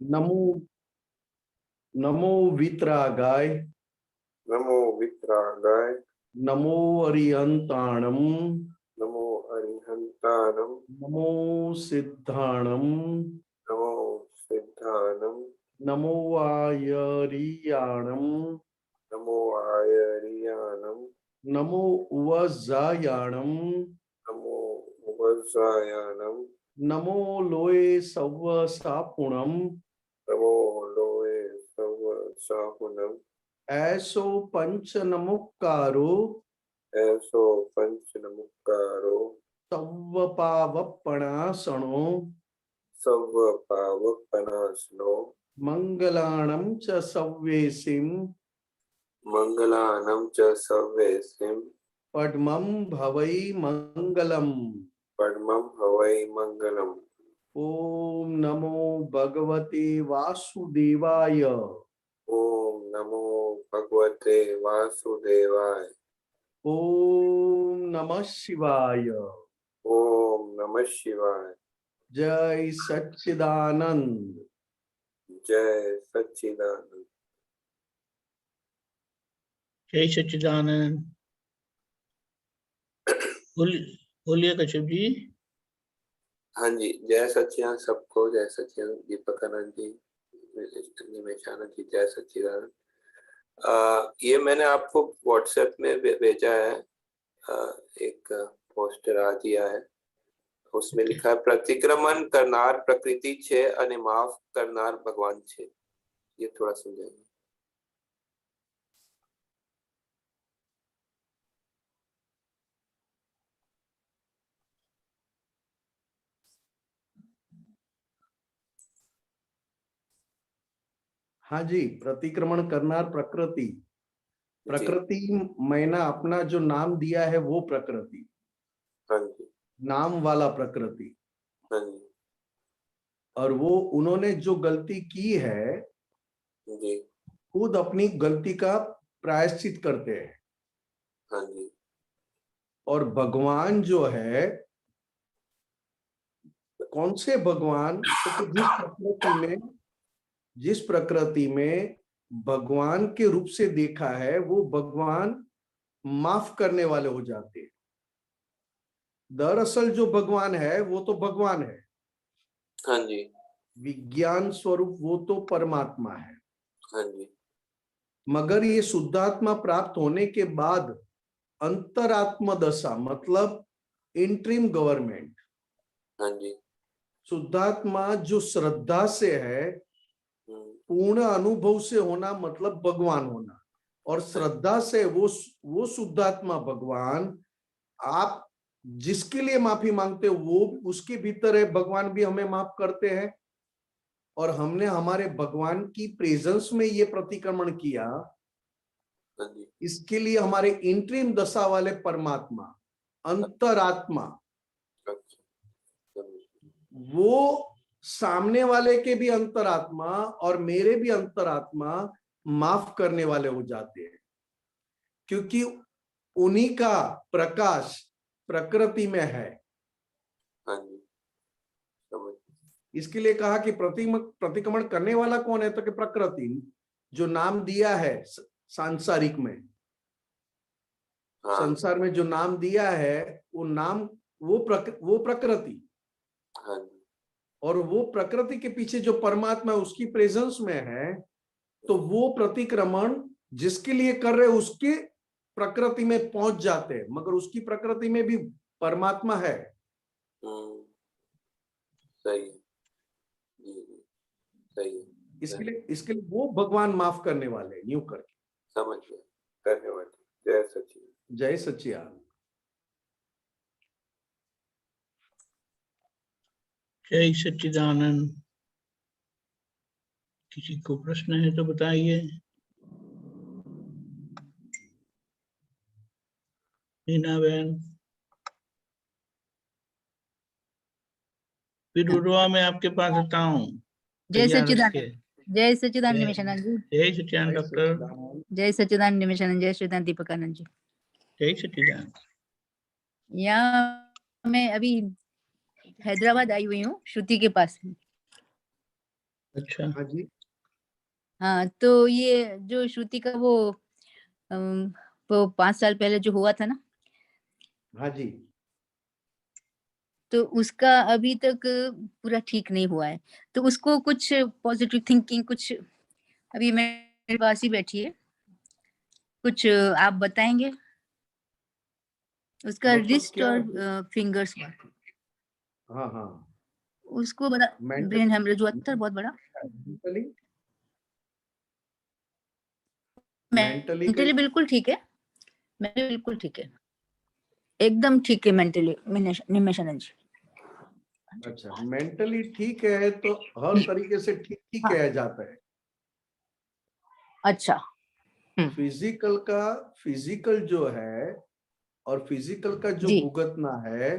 नमो नमो वितरागाय। नमो वितरागाय। नमो अरिहंताणम। नमो अरिहंताणम। नमो सिद्धाणम। नमो सिद्धाणम। नमो आयरियाणम। नमो आयरियाणम। नमो उवजायाणम। नमो वज्रायाणम। नमो लोए सव्व सापुणम। नमो लोए सव साहुनम। ऐसो पंच नमुक्कारो। ऐसो पंच नमुक्कारो। सव्व पावपणासणो। सव पावक पनासनो। मंगलाणं च सव्येसिं। मंगलानम च सव्येसिम। पद्मं भवै मंगलम्। परमं हवै मंगलम। ओम नमो भगवते वासुदेवाय। ओम नमो भगवते वासुदेवाय। ओम नमः शिवाय। ओम नमः शिवाय। जय सच्चिदानंद। जय सच्चिदानंद। जय सच्चिदानंद। बोलिए कश्यप जी। हाँ जी, जय सच्चिदानंद सबको। जय सच्चिदानंद दीपक आनंद जी, निमेशानंद जी, जय सच्चिदानंद। ये मैंने आपको व्हाट्सएप में भेजा है। एक पोस्टर आ दिया है, उसमें लिखा है प्रतिक्रमण करनार प्रकृति छे अने माफ करनार भगवान छे। ये थोड़ा समझाइए। हाँ जी, प्रतिक्रमण करनार प्रकृति। जी, प्रकृति मैंने अपना जो नाम दिया है वो प्रकृति, हाँ जी, नाम वाला प्रकृति। हाँ जी, और वो उन्होंने जो गलती की है जी, खुद अपनी गलती का प्रायश्चित करते हैं। हाँ जी, और भगवान जो है, कौन से भगवान? तो जिस प्रकृति में भगवान के रूप से देखा है वो भगवान माफ करने वाले हो जाते हैं। दरअसल जो भगवान है वो तो भगवान है, हाँ जी, विज्ञान स्वरूप वो तो परमात्मा है। हाँ जी, मगर ये शुद्धात्मा प्राप्त होने के बाद अंतरात्म दशा मतलब इंट्रीम गवर्नमेंट, हाँ जी, शुद्धात्मा जो श्रद्धा से है, पूर्ण अनुभव से होना मतलब भगवान होना। और श्रद्धा से वो शुद्धात्मा भगवान, आप जिसके लिए माफी मांगते हो वो उसके भीतर है, भगवान भी हमें माफ करते हैं। और हमने हमारे भगवान की प्रेजेंस में ये प्रतिक्रमण किया, हाँ जी, इसके लिए हमारे इंट्रीम दशा वाले परमात्मा अंतरात्मा, अच्छा, वो सामने वाले के भी अंतरात्मा और मेरे भी अंतरात्मा माफ करने वाले हो जाते हैं, क्योंकि उन्हीं का प्रकाश प्रकृति में है। हाँ जी, समझ। इसके लिए कहा कि प्रतिक्रमण करने वाला कौन है? तो कि प्रकृति, जो नाम दिया है सांसारिक में, हाँ, संसार में जो नाम दिया है वो नाम वो प्रकृति। हाँ जी, और वो प्रकृति के पीछे जो परमात्मा उसकी प्रेजेंस में है, तो वो प्रतिक्रमण जिसके लिए कर रहे उसके प्रकृति में पहुंच जाते हैं, मगर उसकी प्रकृति में भी परमात्मा है। सही है जी, जी, सही है। इसके लिए वो भगवान माफ करने वाले हैं, यूं करके। समझ गया। धन्यवाद। जय सच्चिदानंद। जय सच्चिदानंद। जय सच्चिदानंद। किसी को प्रश्न है तो बताइए। मीना बहन, फिर मैं आपके पास आता हूँ। जय सच्चिदानंद। जय सच्चिदानंद निमेशानंद जी। जय सच्चिदानंद डॉक्टर। जय सच्चिदानंद निमेशानंद। जय सच्चिदानंद दीपकानंद जी। जय सच्चिदानंद। यहाँ मैं अभी हैदराबाद आई हुई हूँ, श्रुति के पास। अच्छा। हाँ जी। हाँ, तो ये जो श्रुति का वो 5 साल पहले जो हुआ था ना, हाँ जी। तो उसका अभी तक पूरा ठीक नहीं हुआ है। तो उसको कुछ पॉजिटिव थिंकिंग कुछ, अभी मेरे पास ही बैठी है, कुछ आप बताएंगे? उसका मतलब रिस्ट क्या? और फिंगर्स, हाँ हाँ। उसको बड़ा ब्रेन हेमरेज हुआ था बहुत बड़ा। मेंटली, मेंटली का मेंटली बिल्कुल ठीक है, मेंटली बिल्कुल ठीक है, एकदम ठीक है मेंटली निमेशन जी। अच्छा, मेंटली ठीक है तो हर तरीके से ठीक ही हाँ। किया जाता है। अच्छा। फिजिकल का, फिजिकल जो है और फिजिकल का जो जी भुगतना है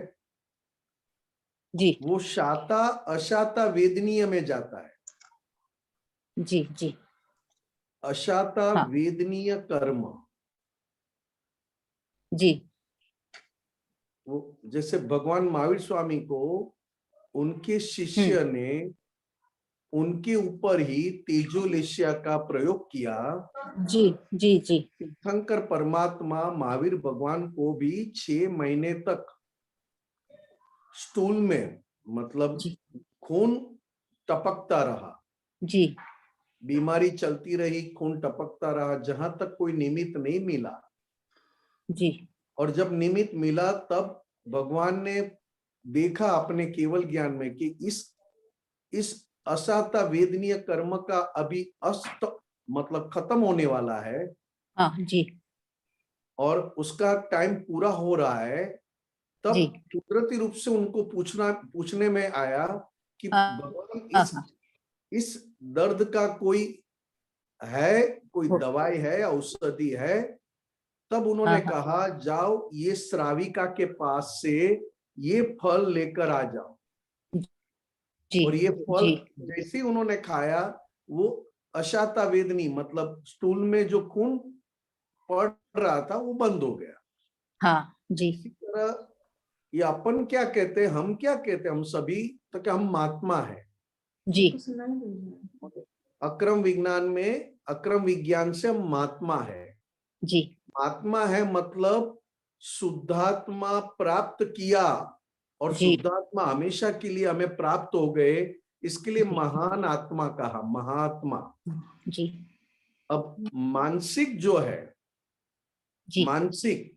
जी वो शाता अशाता वेदनीय में जाता है। जी जी। अशाता हाँ वेदनीय कर्म, जी वो जैसे भगवान महावीर स्वामी को उनके शिष्य ने उनके ऊपर ही तेजोलेशिया का प्रयोग किया। जी जी जी तीर्थंकर परमात्मा महावीर भगवान को भी 6 महीने तक स्टूल में, मतलब जी खून टपकता रहा, जी बीमारी चलती रही, खून टपकता रहा, जहां तक कोई निमित्त नहीं मिला। जी और जब निमित्त मिला तब भगवान ने देखा अपने केवल ज्ञान में कि इस असाता वेदनीय कर्म का अभी अस्त, मतलब खत्म होने वाला है हाँ जी और उसका टाइम पूरा हो रहा है। तब जी। कुदरती रूप से उनको पूछने में आया कि हाँ भगवान हाँ हाँ। इस दर्द का कोई है, कोई हो- दवाई है या औषधि है? तब उन्होंने हाँ हाँ। कहा जाओ ये श्राविका के पास से ये फल लेकर आ जाओ। जी और ये फल जी जैसे ही उन्होंने खाया, वो अशाता वेदनी, मतलब स्टूल में जो खून पड़ रहा था वो बंद हो गया। हाँ जी इसी तरह ये अपन क्या कहते हैं, हम क्या कहते हैं, हम सभी तो क्या हम महात्मा है। जी अक्रम विज्ञान में, अक्रम विज्ञान से हम महात्मा है। जी महात्मा है मतलब शुद्धात्मा प्राप्त किया, और जी शुद्धात्मा हमेशा के लिए हमें प्राप्त हो गए, इसके लिए जी महान आत्मा कहा, महात्मा। जी अब मानसिक जो है, जी मानसिक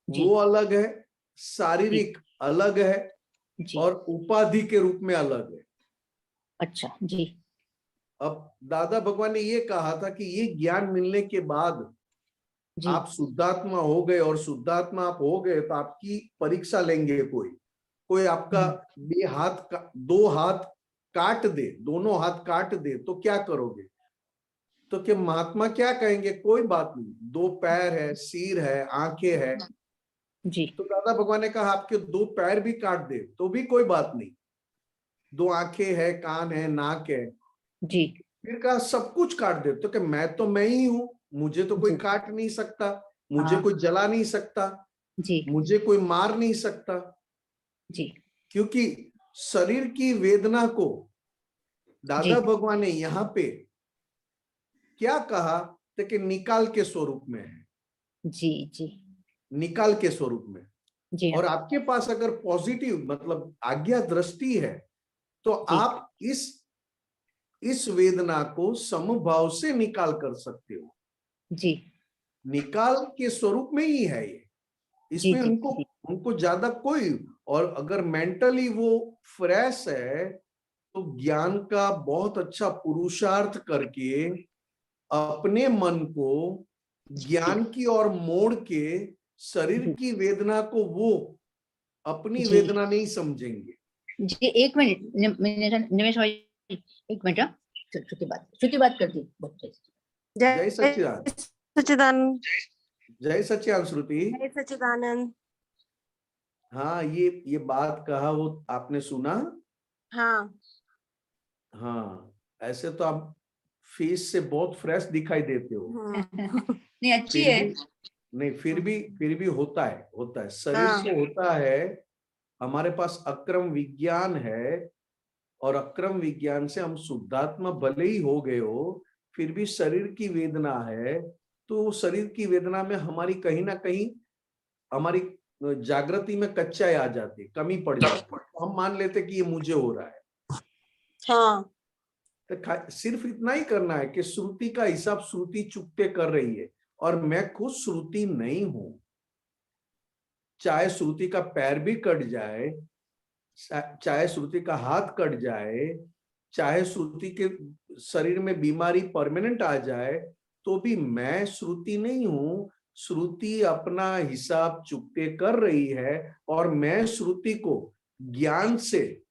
जी वो अलग है, जी शारीरिक अलग है, जी। और उपाधि के रूप में अलग है। अच्छा जी अब दादा भगवान ने ये कहा था कि ये ज्ञान मिलने के बाद जी आप शुद्धात्मा हो गए, और शुद्धात्मा आप हो गए तो आपकी परीक्षा लेंगे कोई, कोई आपका दो हाथ काट दे, दोनों हाथ काट दे तो क्या करोगे? तो क्या महात्मा क्या कहेंगे? कोई बात नहीं, दो पैर है, सिर है, आंखें है। जी तो दादा भगवान ने कहा आपके दो पैर भी काट दे तो भी कोई बात नहीं, दो आंखें है, कान है, नाक है। जी फिर कहा सब कुछ काट दे, तो क्या मैं तो मैं ही हूं, मुझे तो कोई जी। काट नहीं सकता, मुझे हाँ कोई जला नहीं सकता, जी मुझे कोई मार नहीं सकता। जी क्योंकि शरीर की वेदना को जी दादा भगवान ने यहाँ पे क्या कहा तो कि निकाल के स्वरूप में है, जी जी निकाल के स्वरूप में। जी हाँ और आपके पास अगर पॉजिटिव, मतलब आज्ञा दृष्टि है, तो जी आप इस वेदना को समभाव से निकाल कर सकते हो। जी निकाल के स्वरूप में ही है ये, जी इसमें जी उनको जी उनको ज्यादा कोई, और अगर मेंटली वो फ्रेश है तो ज्ञान का बहुत अच्छा पुरुषार्थ करके अपने मन को ज्ञान की ओर मोड़ के शरीर की वेदना को वो अपनी जी वेदना नहीं समझेंगे। जी। एक मिनट निमेश भाई, एक मिनट। हाँ, श्रुति बात करती है, बहुत तेज। जय जय सच्चिदानंद। सच्चिदानंद। जय सच्चिदानंद श्रुति। जय सच्चिदानंद। हाँ, ये बात कहा वो आपने सुना? हाँ हाँ, ऐसे तो आप फेस से बहुत फ्रेश दिखाई देते हो, नहीं अच्छी फिर है। भी नहीं, फिर भी होता है शरीर हाँ को होता है। हमारे पास अक्रम विज्ञान है, और अक्रम विज्ञान से हम शुद्धात्मा भले ही हो गए हो, फिर भी शरीर की वेदना है, तो शरीर की वेदना में हमारी कहीं ना कहीं हमारी जागृति में कच्चाई आ जाती, कमी पड़ जाती, तो हम मान लेते कि ये मुझे हो रहा है। हाँ तो सिर्फ इतना ही करना है कि श्रुति का हिसाब श्रुति चुकते कर रही है, और मैं खुद श्रुति नहीं हूं। चाहे श्रुति का पैर भी कट जाए, चाहे श्रुति का हाथ कट जाए, चाहे श्रुति के शरीर में बीमारी परमानेंट आ जाए, तो भी मैं श्रुति नहीं हूं। श्रुति अपना हिसाब चुकते कर रही है, और मैं श्रुति को ज्ञान से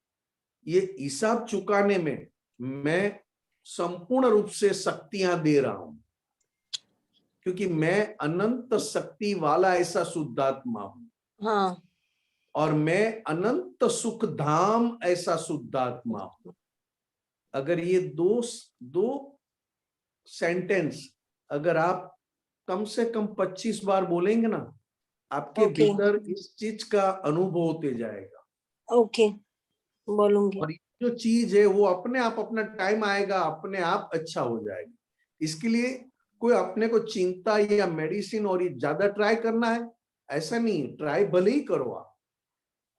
ये हिसाब चुकाने में मैं संपूर्ण रूप से शक्तियां दे रहा हूं, क्योंकि मैं अनंत शक्ति वाला ऐसा शुद्धात्मा हूं, हाँ और मैं अनंत सुख धाम ऐसा शुद्धात्मा हूं। अगर ये दो सेंटेंस अगर आप कम से कम 25 बार बोलेंगे ना, आपके ओके। भीतर इस चीज का अनुभव होते जाएगा। ओके बोलूंगी। और ये जो चीज है वो अपने आप, अपना टाइम आएगा, अपने आप अच्छा हो जाएगा। इसके लिए कोई अपने को चिंता या मेडिसिन और ये ज्यादा ट्राई करना है ऐसा नहीं। ट्राई भले ही करो, आप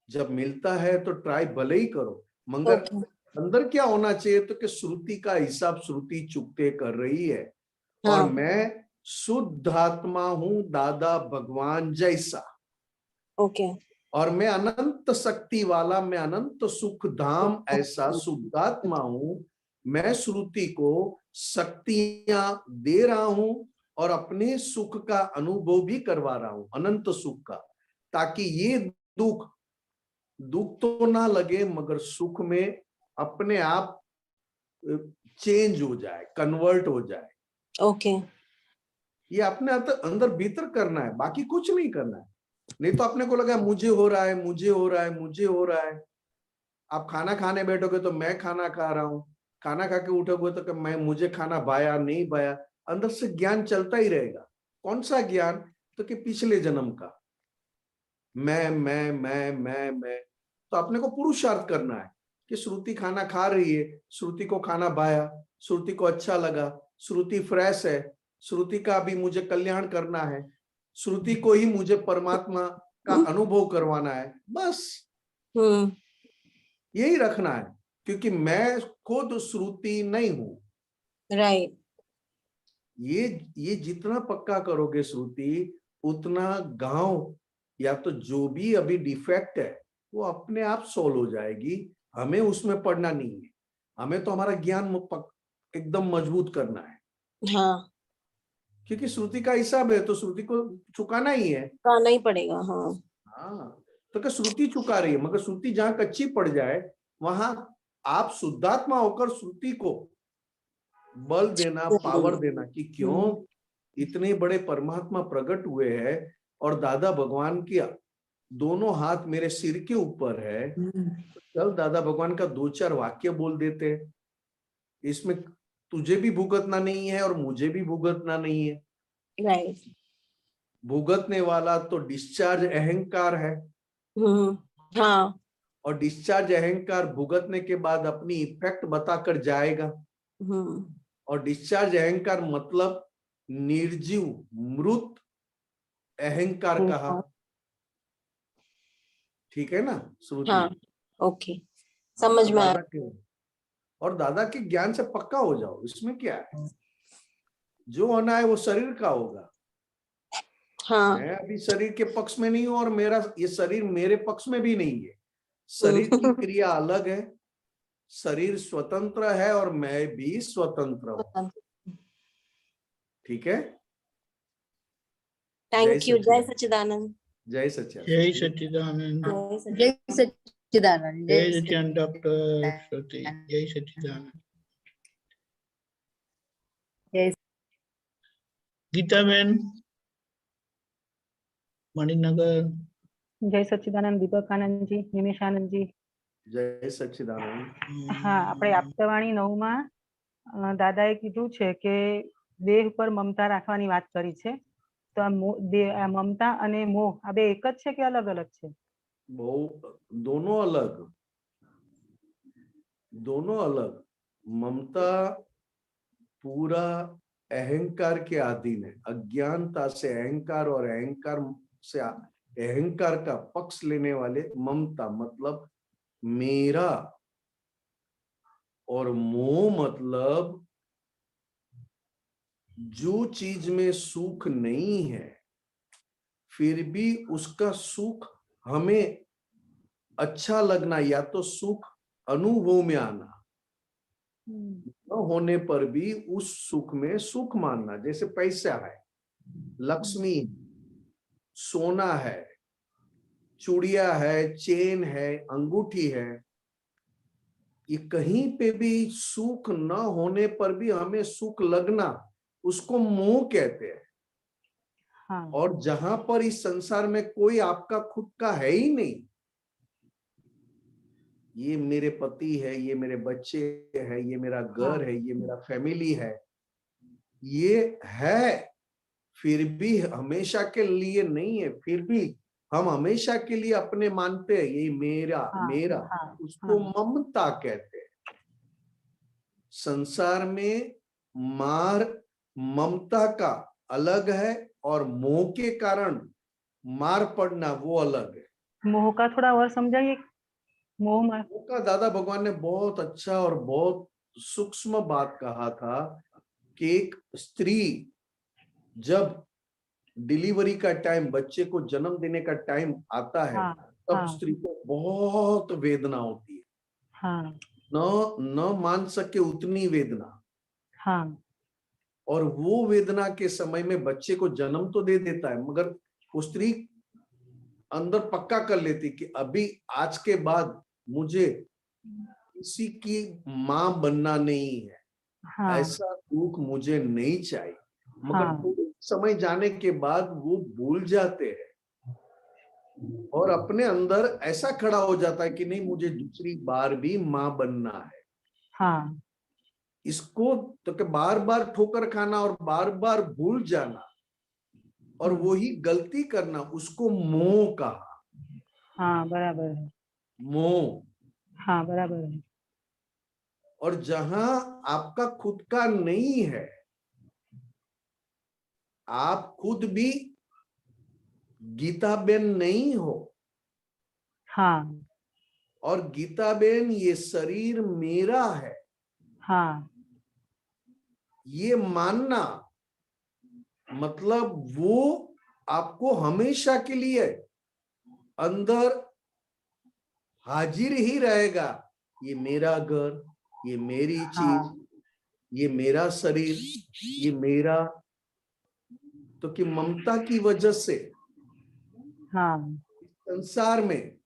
जब मिलता है तो ट्राई भले ही करो, मगर ओके अंदर क्या होना चाहिए, तो कि श्रुति का हिसाब श्रुति चुकते कर रही है, और हाँ मैं शुद्ध आत्मा हूं, दादा भगवान जैसा, ओके और मैं अनंत शक्ति वाला, मैं अनंत सुख धाम ऐसा शुद्धात्मा हूं। मैं श्रुति को शक्तियां दे रहा हूं, और अपने सुख का अनुभव भी करवा रहा हूं, अनंत सुख का, ताकि ये दुख तो ना लगे, मगर सुख में अपने आप चेंज हो जाए, कन्वर्ट हो जाए। ओके ये अपने अंदर भीतर करना है, बाकी कुछ नहीं करना है। नहीं तो अपने को लगा मुझे हो रहा है, मुझे हो रहा है, मुझे हो रहा है। आप खाना खाने बैठोगे तो मैं खाना खा रहा हूं, खाना खा के उठोगे तो मैं, मुझे खाना भाया नहीं भाया, अंदर से ज्ञान चलता ही रहेगा। कौन सा ज्ञान, तो कि पिछले जन्म का मैं। तो अपने को पुरुषार्थ करना है कि श्रुति खाना खा रही है, श्रुति को खाना भाया, श्रुति को अच्छा लगा, श्रुति फ्रेश है, श्रुति का भी मुझे कल्याण करना है, श्रुति को ही मुझे परमात्मा का अनुभव करवाना है, बस यही रखना है। क्योंकि मैं खुद श्रुति नहीं हूं। राइट। ये जितना पक्का करोगे श्रुति, उतना गांव या तो जो भी अभी डिफेक्ट है वो अपने आप सोल्व हो जाएगी। हमें उसमें पढ़ना नहीं है, हमें तो हमारा ज्ञान एकदम मजबूत करना है। हाँ क्योंकि श्रुति का हिसाब है तो श्रुति को चुकाना ही है, करना ही पड़ेगा। हाँ हाँ। तो क्या श्रुति चुका रही है, मगर श्रुति जहां कच्ची पड़ जाए वहां आप शुद्धात्मा होकर श्रुति को बल देना, पावर देना कि क्यों इतने बड़े परमात्मा प्रकट हुए हैं, और दादा भगवान की दोनों हाथ मेरे सिर के ऊपर है। चल दादा भगवान का 2-4 वाक्य बोल देते, इसमें तुझे भी भुगतना नहीं है और मुझे भी भुगतना नहीं है। राइट। भुगतने वाला तो डिस्चार्ज अहंकार है, हाँ और डिस्चार्ज अहंकार भुगतने के बाद अपनी इफेक्ट बताकर जाएगा। और डिस्चार्ज अहंकार मतलब निर्जीव मृत अहंकार कहा, ठीक है ना श्रुति? हाँ ओके समझ में आया। और दादा के ज्ञान से पक्का हो जाओ, इसमें क्या है, जो होना है वो शरीर का होगा। हाँ मैं अभी शरीर के पक्ष में नहीं हूं, और मेरा ये शरीर मेरे पक्ष में भी नहीं है। शरीर की क्रिया अलग है, शरीर स्वतंत्र है और मैं भी स्वतंत्र हूं, ठीक है। Thank you. जय सच्चिदानंद। जय सच्चिदानंद। जय सच्चिदानंद। जय सच्चिदानंद। जय सच्चिदानंद डॉक्टर श्रुति। जय सच्चिदानंद। जय गीता बहन मणिनगर। जय सच्चिदानंद दीपक आनंद जी, निमेश आनंद जी। जय सच्चिदानंद। હા, આપણે આપતાવાણી 9માં દાદાએ કીધું છે કે દેહ પર મમતા રાખવાની વાત કરી છે, તો આ મમતા અને મોહ આ બે એક જ છે કે અલગ અલગ છે? दोनों अलग। दोनों अलग। ममता पूरा अहंकार के अधीन है, अज्ञानता से अहंकार और अहंकार से अहंकार का पक्ष लेने वाले ममता मतलब मेरा, और मोह मतलब जो चीज में सुख नहीं है फिर भी उसका सुख हमें अच्छा लगना, या तो सुख अनुभव में आना, न होने पर भी उस सुख में सुख मानना। जैसे पैसा है, लक्ष्मी, सोना है, चूड़िया है, चेन है, अंगूठी है, ये कहीं पे भी सुख न होने पर भी हमें सुख लगना, उसको मोह कहते हैं। हाँ और जहां पर इस संसार में कोई आपका खुद का है ही नहीं, ये मेरे पति है, ये मेरे बच्चे है, ये मेरा घर है, ये मेरा फैमिली है, ये है, फिर भी हमेशा के लिए नहीं है, फिर भी हम हमेशा के लिए अपने मानते हैं ये मेरा हाँ, मेरा, हाँ, उसको हाँ, ममता कहते हैं। संसार में मार ममता का अलग है और मोह के कारण मार पड़ना वो अलग है। मोह का थोड़ा और समझाइए। मोह में मोह का दादा भगवान ने बहुत अच्छा और बहुत सूक्ष्म बात कहा था कि एक स्त्री जब डिलीवरी का टाइम, बच्चे को जन्म देने का टाइम आता है, हाँ तब हाँ स्त्री को बहुत वेदना होती है, हाँ न मान सके उतनी वेदना। हाँ और वो वेदना के समय में बच्चे को जन्म तो दे देता है, मगर वो स्त्री अंदर पक्का कर लेती कि अभी आज के बाद मुझे किसी की मां बनना नहीं है, हाँ ऐसा दुख मुझे नहीं चाहिए। मगर हाँ थोड़े समय जाने के बाद वो भूल जाते हैं और अपने अंदर ऐसा खड़ा हो जाता है कि नहीं, मुझे दूसरी बार भी मां बनना है। हाँ इसको तो बार बार ठोकर खाना और बार बार भूल जाना और वही गलती करना, उसको मोह कहा। हाँ बराबर है। मोह। हाँ बराबर है। और जहां आपका खुद का नहीं है, आप खुद भी गीताबेन नहीं हो, हाँ और गीताबेन ये शरीर मेरा है, हाँ ये मानना मतलब वो आपको हमेशा के लिए अंदर हाजिर ही रहेगा। ये मेरा घर, ये मेरी चीज, हाँ ये मेरा शरीर, ये मेरा। तो कि ममता की वजह से हाँ संसार में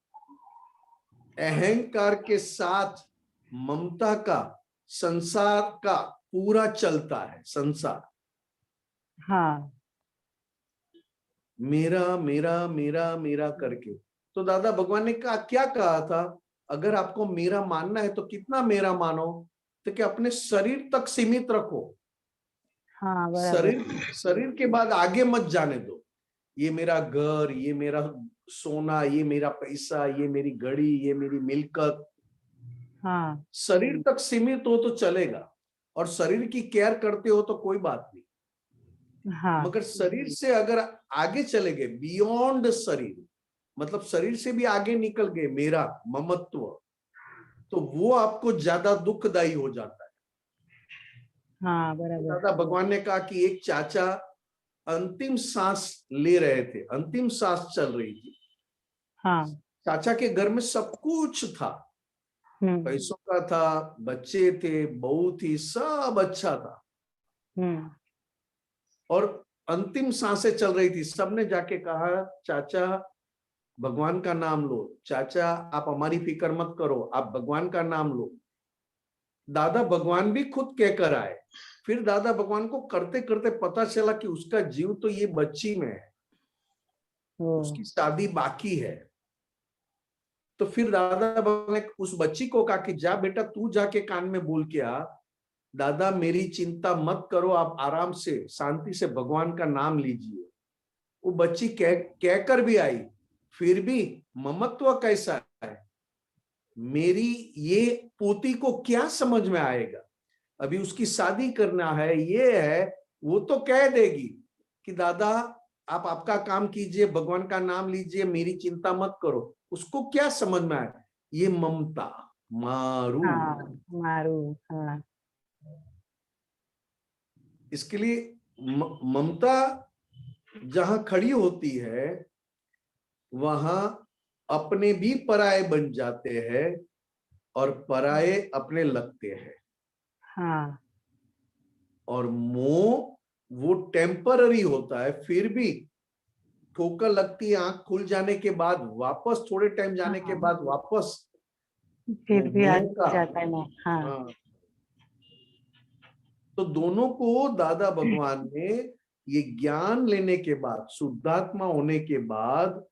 अहंकार के साथ ममता का संसार का पूरा चलता है। संसार हाँ मेरा मेरा मेरा मेरा करके। तो दादा भगवान ने क्या कहा था, अगर आपको मेरा मानना है तो कितना मेरा मानो, तो कि अपने शरीर तक सीमित रखो। हाँ बराबर। शरीर के बाद आगे मत जाने दो। ये मेरा घर, ये मेरा सोना, ये मेरा पैसा, ये मेरी घड़ी, ये मेरी मिल्कत, हाँ शरीर तक सीमित हो तो चलेगा, और शरीर की केयर करते हो तो कोई बात नहीं। हाँ मगर शरीर से अगर आगे चले गए, बियॉन्ड शरीर, मतलब शरीर से भी आगे निकल गए मेरा ममत्व, तो वो आपको ज्यादा दुखदाई हो जाता है। हाँ बराबर। दादा भगवान ने कहा कि एक चाचा अंतिम सांस ले रहे थे, अंतिम सांस चल रही थी। हाँ चाचा के घर में सब कुछ था, पैसों का था, बच्चे थे, बहू थी, सब अच्छा था, और अंतिम सांसें चल रही थी। सबने जाके कहा चाचा भगवान का नाम लो, चाचा आप हमारी फिक्र मत करो, आप भगवान का नाम लो। दादा भगवान भी खुद कहकर आए। फिर दादा भगवान को करते करते पता चला कि उसका जीव तो ये बच्ची में है, उसकी शादी बाकी है। तो फिर दादा भगवान ने उस बच्ची को कहा कि जा बेटा तू जाके कान में बोल के आ, दादा मेरी चिंता मत करो, आप आराम से शांति से भगवान का नाम लीजिए। वो बच्ची कहकर भी आई, फिर भी ममत्व कैसा है, मेरी ये पोती को क्या समझ में आएगा, अभी उसकी शादी करना है, ये है, वो तो कह देगी कि दादा आप आपका काम कीजिए, भगवान का नाम लीजिए, मेरी चिंता मत करो। उसको क्या समझ में आए? ये ममता, मारू। हाँ मारू। हाँ इसके लिए ममता जहां खड़ी होती है वहां अपने भी पराये बन जाते हैं और पराये अपने लगते हैं। हाँ और मोह वो टेम्पररी होता है, फिर भी ठोकर लगती है, आंख खुल जाने के बाद वापस, थोड़े टाइम जाने के हाँ। बाद वापस फिर वो भी आ मोह का। जाता है मैं। हाँ हाँ, तो दोनों को दादा भगवान ने ये ज्ञान लेने के बाद, शुद्धात्मा होने के बाद,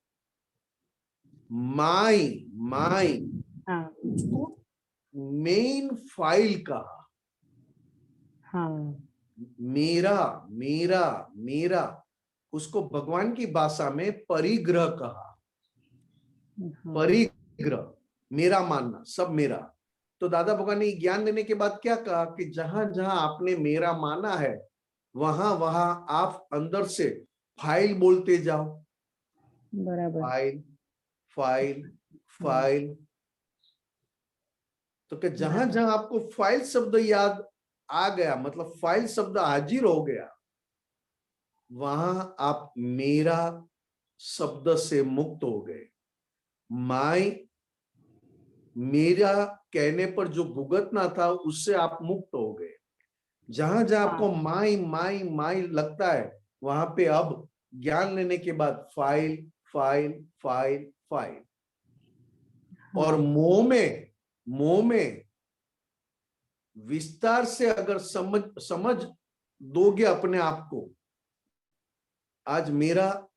माई माई हाँ उसको मेन फाइल कहा। हाँ मेरा मेरा मेरा, उसको भगवान की भाषा में परिग्रह कहा। हाँ। परिग्रह, मेरा मानना, सब मेरा। तो दादा भगवान ने ज्ञान देने के बाद क्या कहा कि जहां जहां आपने मेरा माना है वहां वहां आप अंदर से फाइल बोलते जाओ। बराबर। File file file. तो कि जहां जहां आपको फाइल शब्द याद आ गया, मतलब फाइल शब्द हाजिर हो गया, वहां आप मेरा शब्द से मुक्त हो गए। माई, मेरा कहने पर जो भुगतना था उससे आप मुक्त हो गए। जहां जहां आपको माई माई माई लगता है वहां पे अब ज्ञान लेने के बाद फाइल फाइल फाइल फाइल। और मोह में विस्तार से अगर समझ दोगे अपने आप को, आज मेरा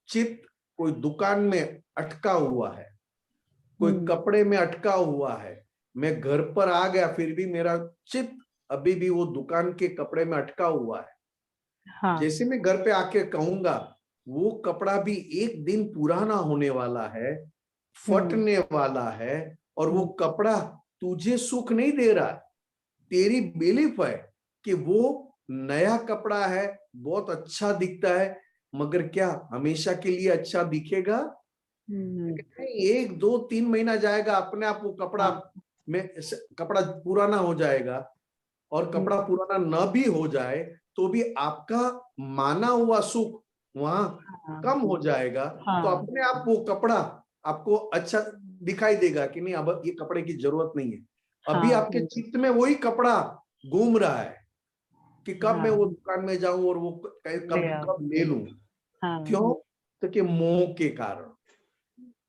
चित्त कोई दुकान में अटका हुआ है, कोई कपड़े में अटका हुआ है, मैं घर पर आ गया फिर भी मेरा चित्त अभी भी वो दुकान के कपड़े में अटका हुआ है। हाँ जैसे मैं घर पे आके कहूंगा वो कपड़ा भी एक दिन पुराना होने वाला है, फटने वाला है, और वो कपड़ा तुझे सुख नहीं दे रहा, तेरी बिलीफ है कि वो नया कपड़ा है, बहुत अच्छा दिखता है, मगर क्या हमेशा के लिए अच्छा दिखेगा? एक दो तीन महीना जाएगा, अपने आप वो कपड़ा में कपड़ा पुराना हो जाएगा। और कपड़ा पुराना न भी हो जाए तो भी आपका माना हुआ सुख वहां कम हो जाएगा। तो अपने आप वो कपड़ा आपको अच्छा दिखाई देगा कि नहीं, अब ये कपड़े की जरूरत नहीं है। अभी आपके चित्त में वही कपड़ा घूम रहा है कि कब मैं वो दुकान में जाऊं और वो कब ले लूं। क्यों? तो कि मोह के कारण।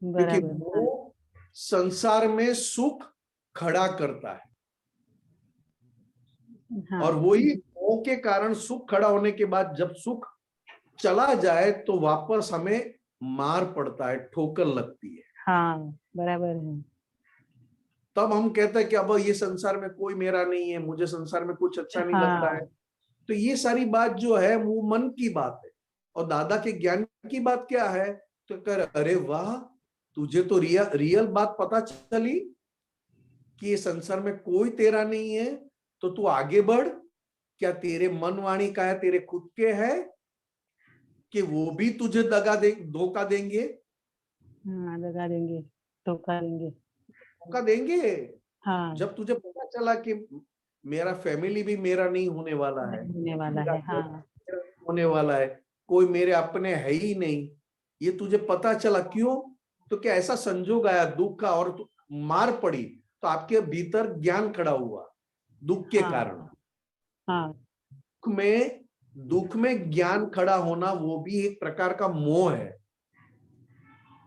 क्योंकि मोह संसार में सुख खड़ा करता है, और वही मोह के कारण सुख खड़ा होने के बाद जब सुख चला जाए तो वापस हमें मार पड़ता है, ठोकर लगती है। हाँ बराबर है। तब हम कहते हैं कि अब ये संसार में कोई मेरा नहीं है, मुझे संसार में कुछ अच्छा नहीं लगता है। तो ये सारी बात जो है वो मन की बात है। और दादा के ज्ञान की बात क्या है? तो कर, अरे वाह, तुझे तो रियल बात पता चली कि ये संसार में कोई तेरा नहीं है, तो तू आगे बढ़। क्या तेरे मन वाणी का है, तेरे खुद के है कि वो भी तुझे धोखा देंगे? दगा देंगे, धोखा देंगे। धोखा देंगे। हाँ जब तुझे पता चला कि मेरा फैमिली भी मेरा नहीं होने वाला है, होने वाला है। हाँ होने वाला है, कोई मेरे अपने है ही नहीं, ये तुझे पता चला। क्यों? तो क्या ऐसा संजोग आया दुख का और मार पड़ी, तो आपके भीतर ज्ञान खड़ा हुआ दुख के कारण। हाँ दुख में ज्ञान खड़ा होना वो भी एक प्रकार का मोह है,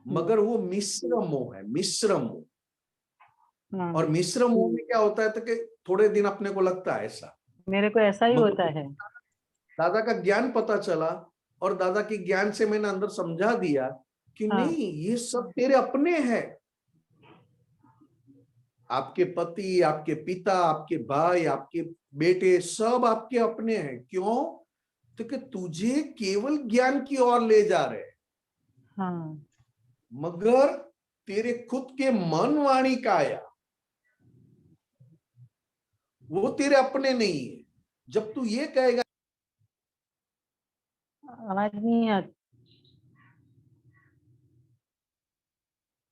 मगर वो मिश्र मोह है, मिश्र मोह। और मिश्र मोह में क्या होता है तो कि थोड़े दिन अपने को लगता है ऐसा, मेरे को ऐसा ही होता है। दादा का ज्ञान पता चला और दादा के ज्ञान से मैंने अंदर समझा दिया कि नहीं, ये सब तेरे अपने हैं। आपके पति, आपके पिता, आपके भाई, आपके बेटे, सब आपके अपने हैं। क्यों? तो कि तुझे केवल ज्ञान की ओर ले जा रहे हैं, मगर तेरे खुद के मन वाणी काया वो तेरे अपने नहीं है। जब तू ये कहेगा आवाज नहीं आती,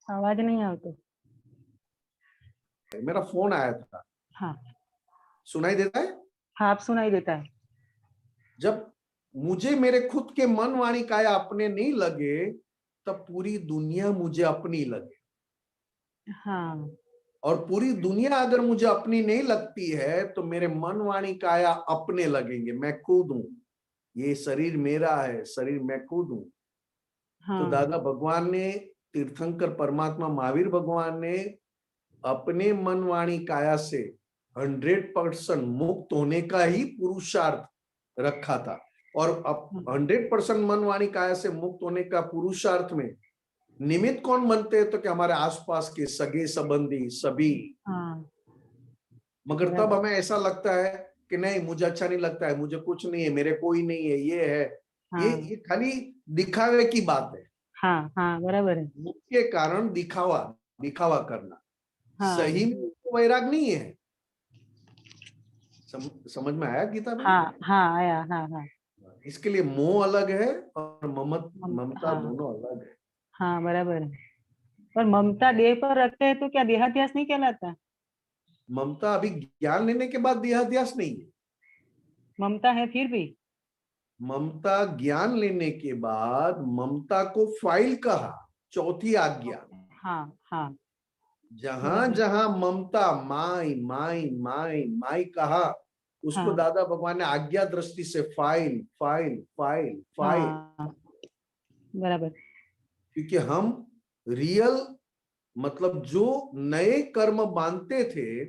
आवाज नहीं आती। मेरा फोन आया था, हाँ सुनाई देता है? हाँ, आप सुनाई देता है। जब मुझे मेरे खुद के मन वाणी काया अपने नहीं लगे, तब पूरी दुनिया मुझे अपनी लगे। हाँ और पूरी दुनिया अगर मुझे अपनी नहीं लगती है तो मेरे मन वाणी काया अपने लगेंगे। मैं खुद हूं, ये शरीर मेरा है, शरीर मैं खुद हूं। तो हाँ दादा भगवान ने, तीर्थंकर परमात्मा महावीर भगवान ने अपने मन वाणी काया से 100% मुक्त होने का ही पुरुषार्थ रखा था। और अब 100% मन वाणी काया से मुक्त होने का पुरुषार्थ में निमित्त कौन बनते हैं? तो कि हमारे आसपास के सगे संबंधी सभी। हाँ मगर तब हमें ऐसा लगता है कि नहीं, मुझे अच्छा नहीं लगता है, मुझे कुछ नहीं है, मेरे कोई नहीं है, ये है। ये खाली दिखावे की बात है। हाँ हाँ, बराबर है। मुख्य कारण दिखावा, दिखावा करना। हाँ सही में तो वैराग नहीं है। समझ में आया गीता में? हाँ हाँ, आया। हाँ हाँ इसके लिए मोह अलग है और ममता हाँ दोनों अलग है। हाँ, बराबर है। पर ममता देह पर रखते हैं तो क्या देहाध्यास नहीं कहलाता? ममता अभी ज्ञान लेने के बाद देहाध्यास नहीं है। ममता है फिर भी। ममता ज्ञान लेने के बाद ममता को फाइल कहा, चौथी आज्ञा। हाँ हाँ, जहां जहां ममता माई माई माई माई कहा, उसको हाँ दादा भगवान ने आज्ञा दृष्टि से फाइल फाइल फाइल फाइल। हाँ, बराबर। क्योंकि हम रियल, मतलब जो नए कर्म बांधते थे,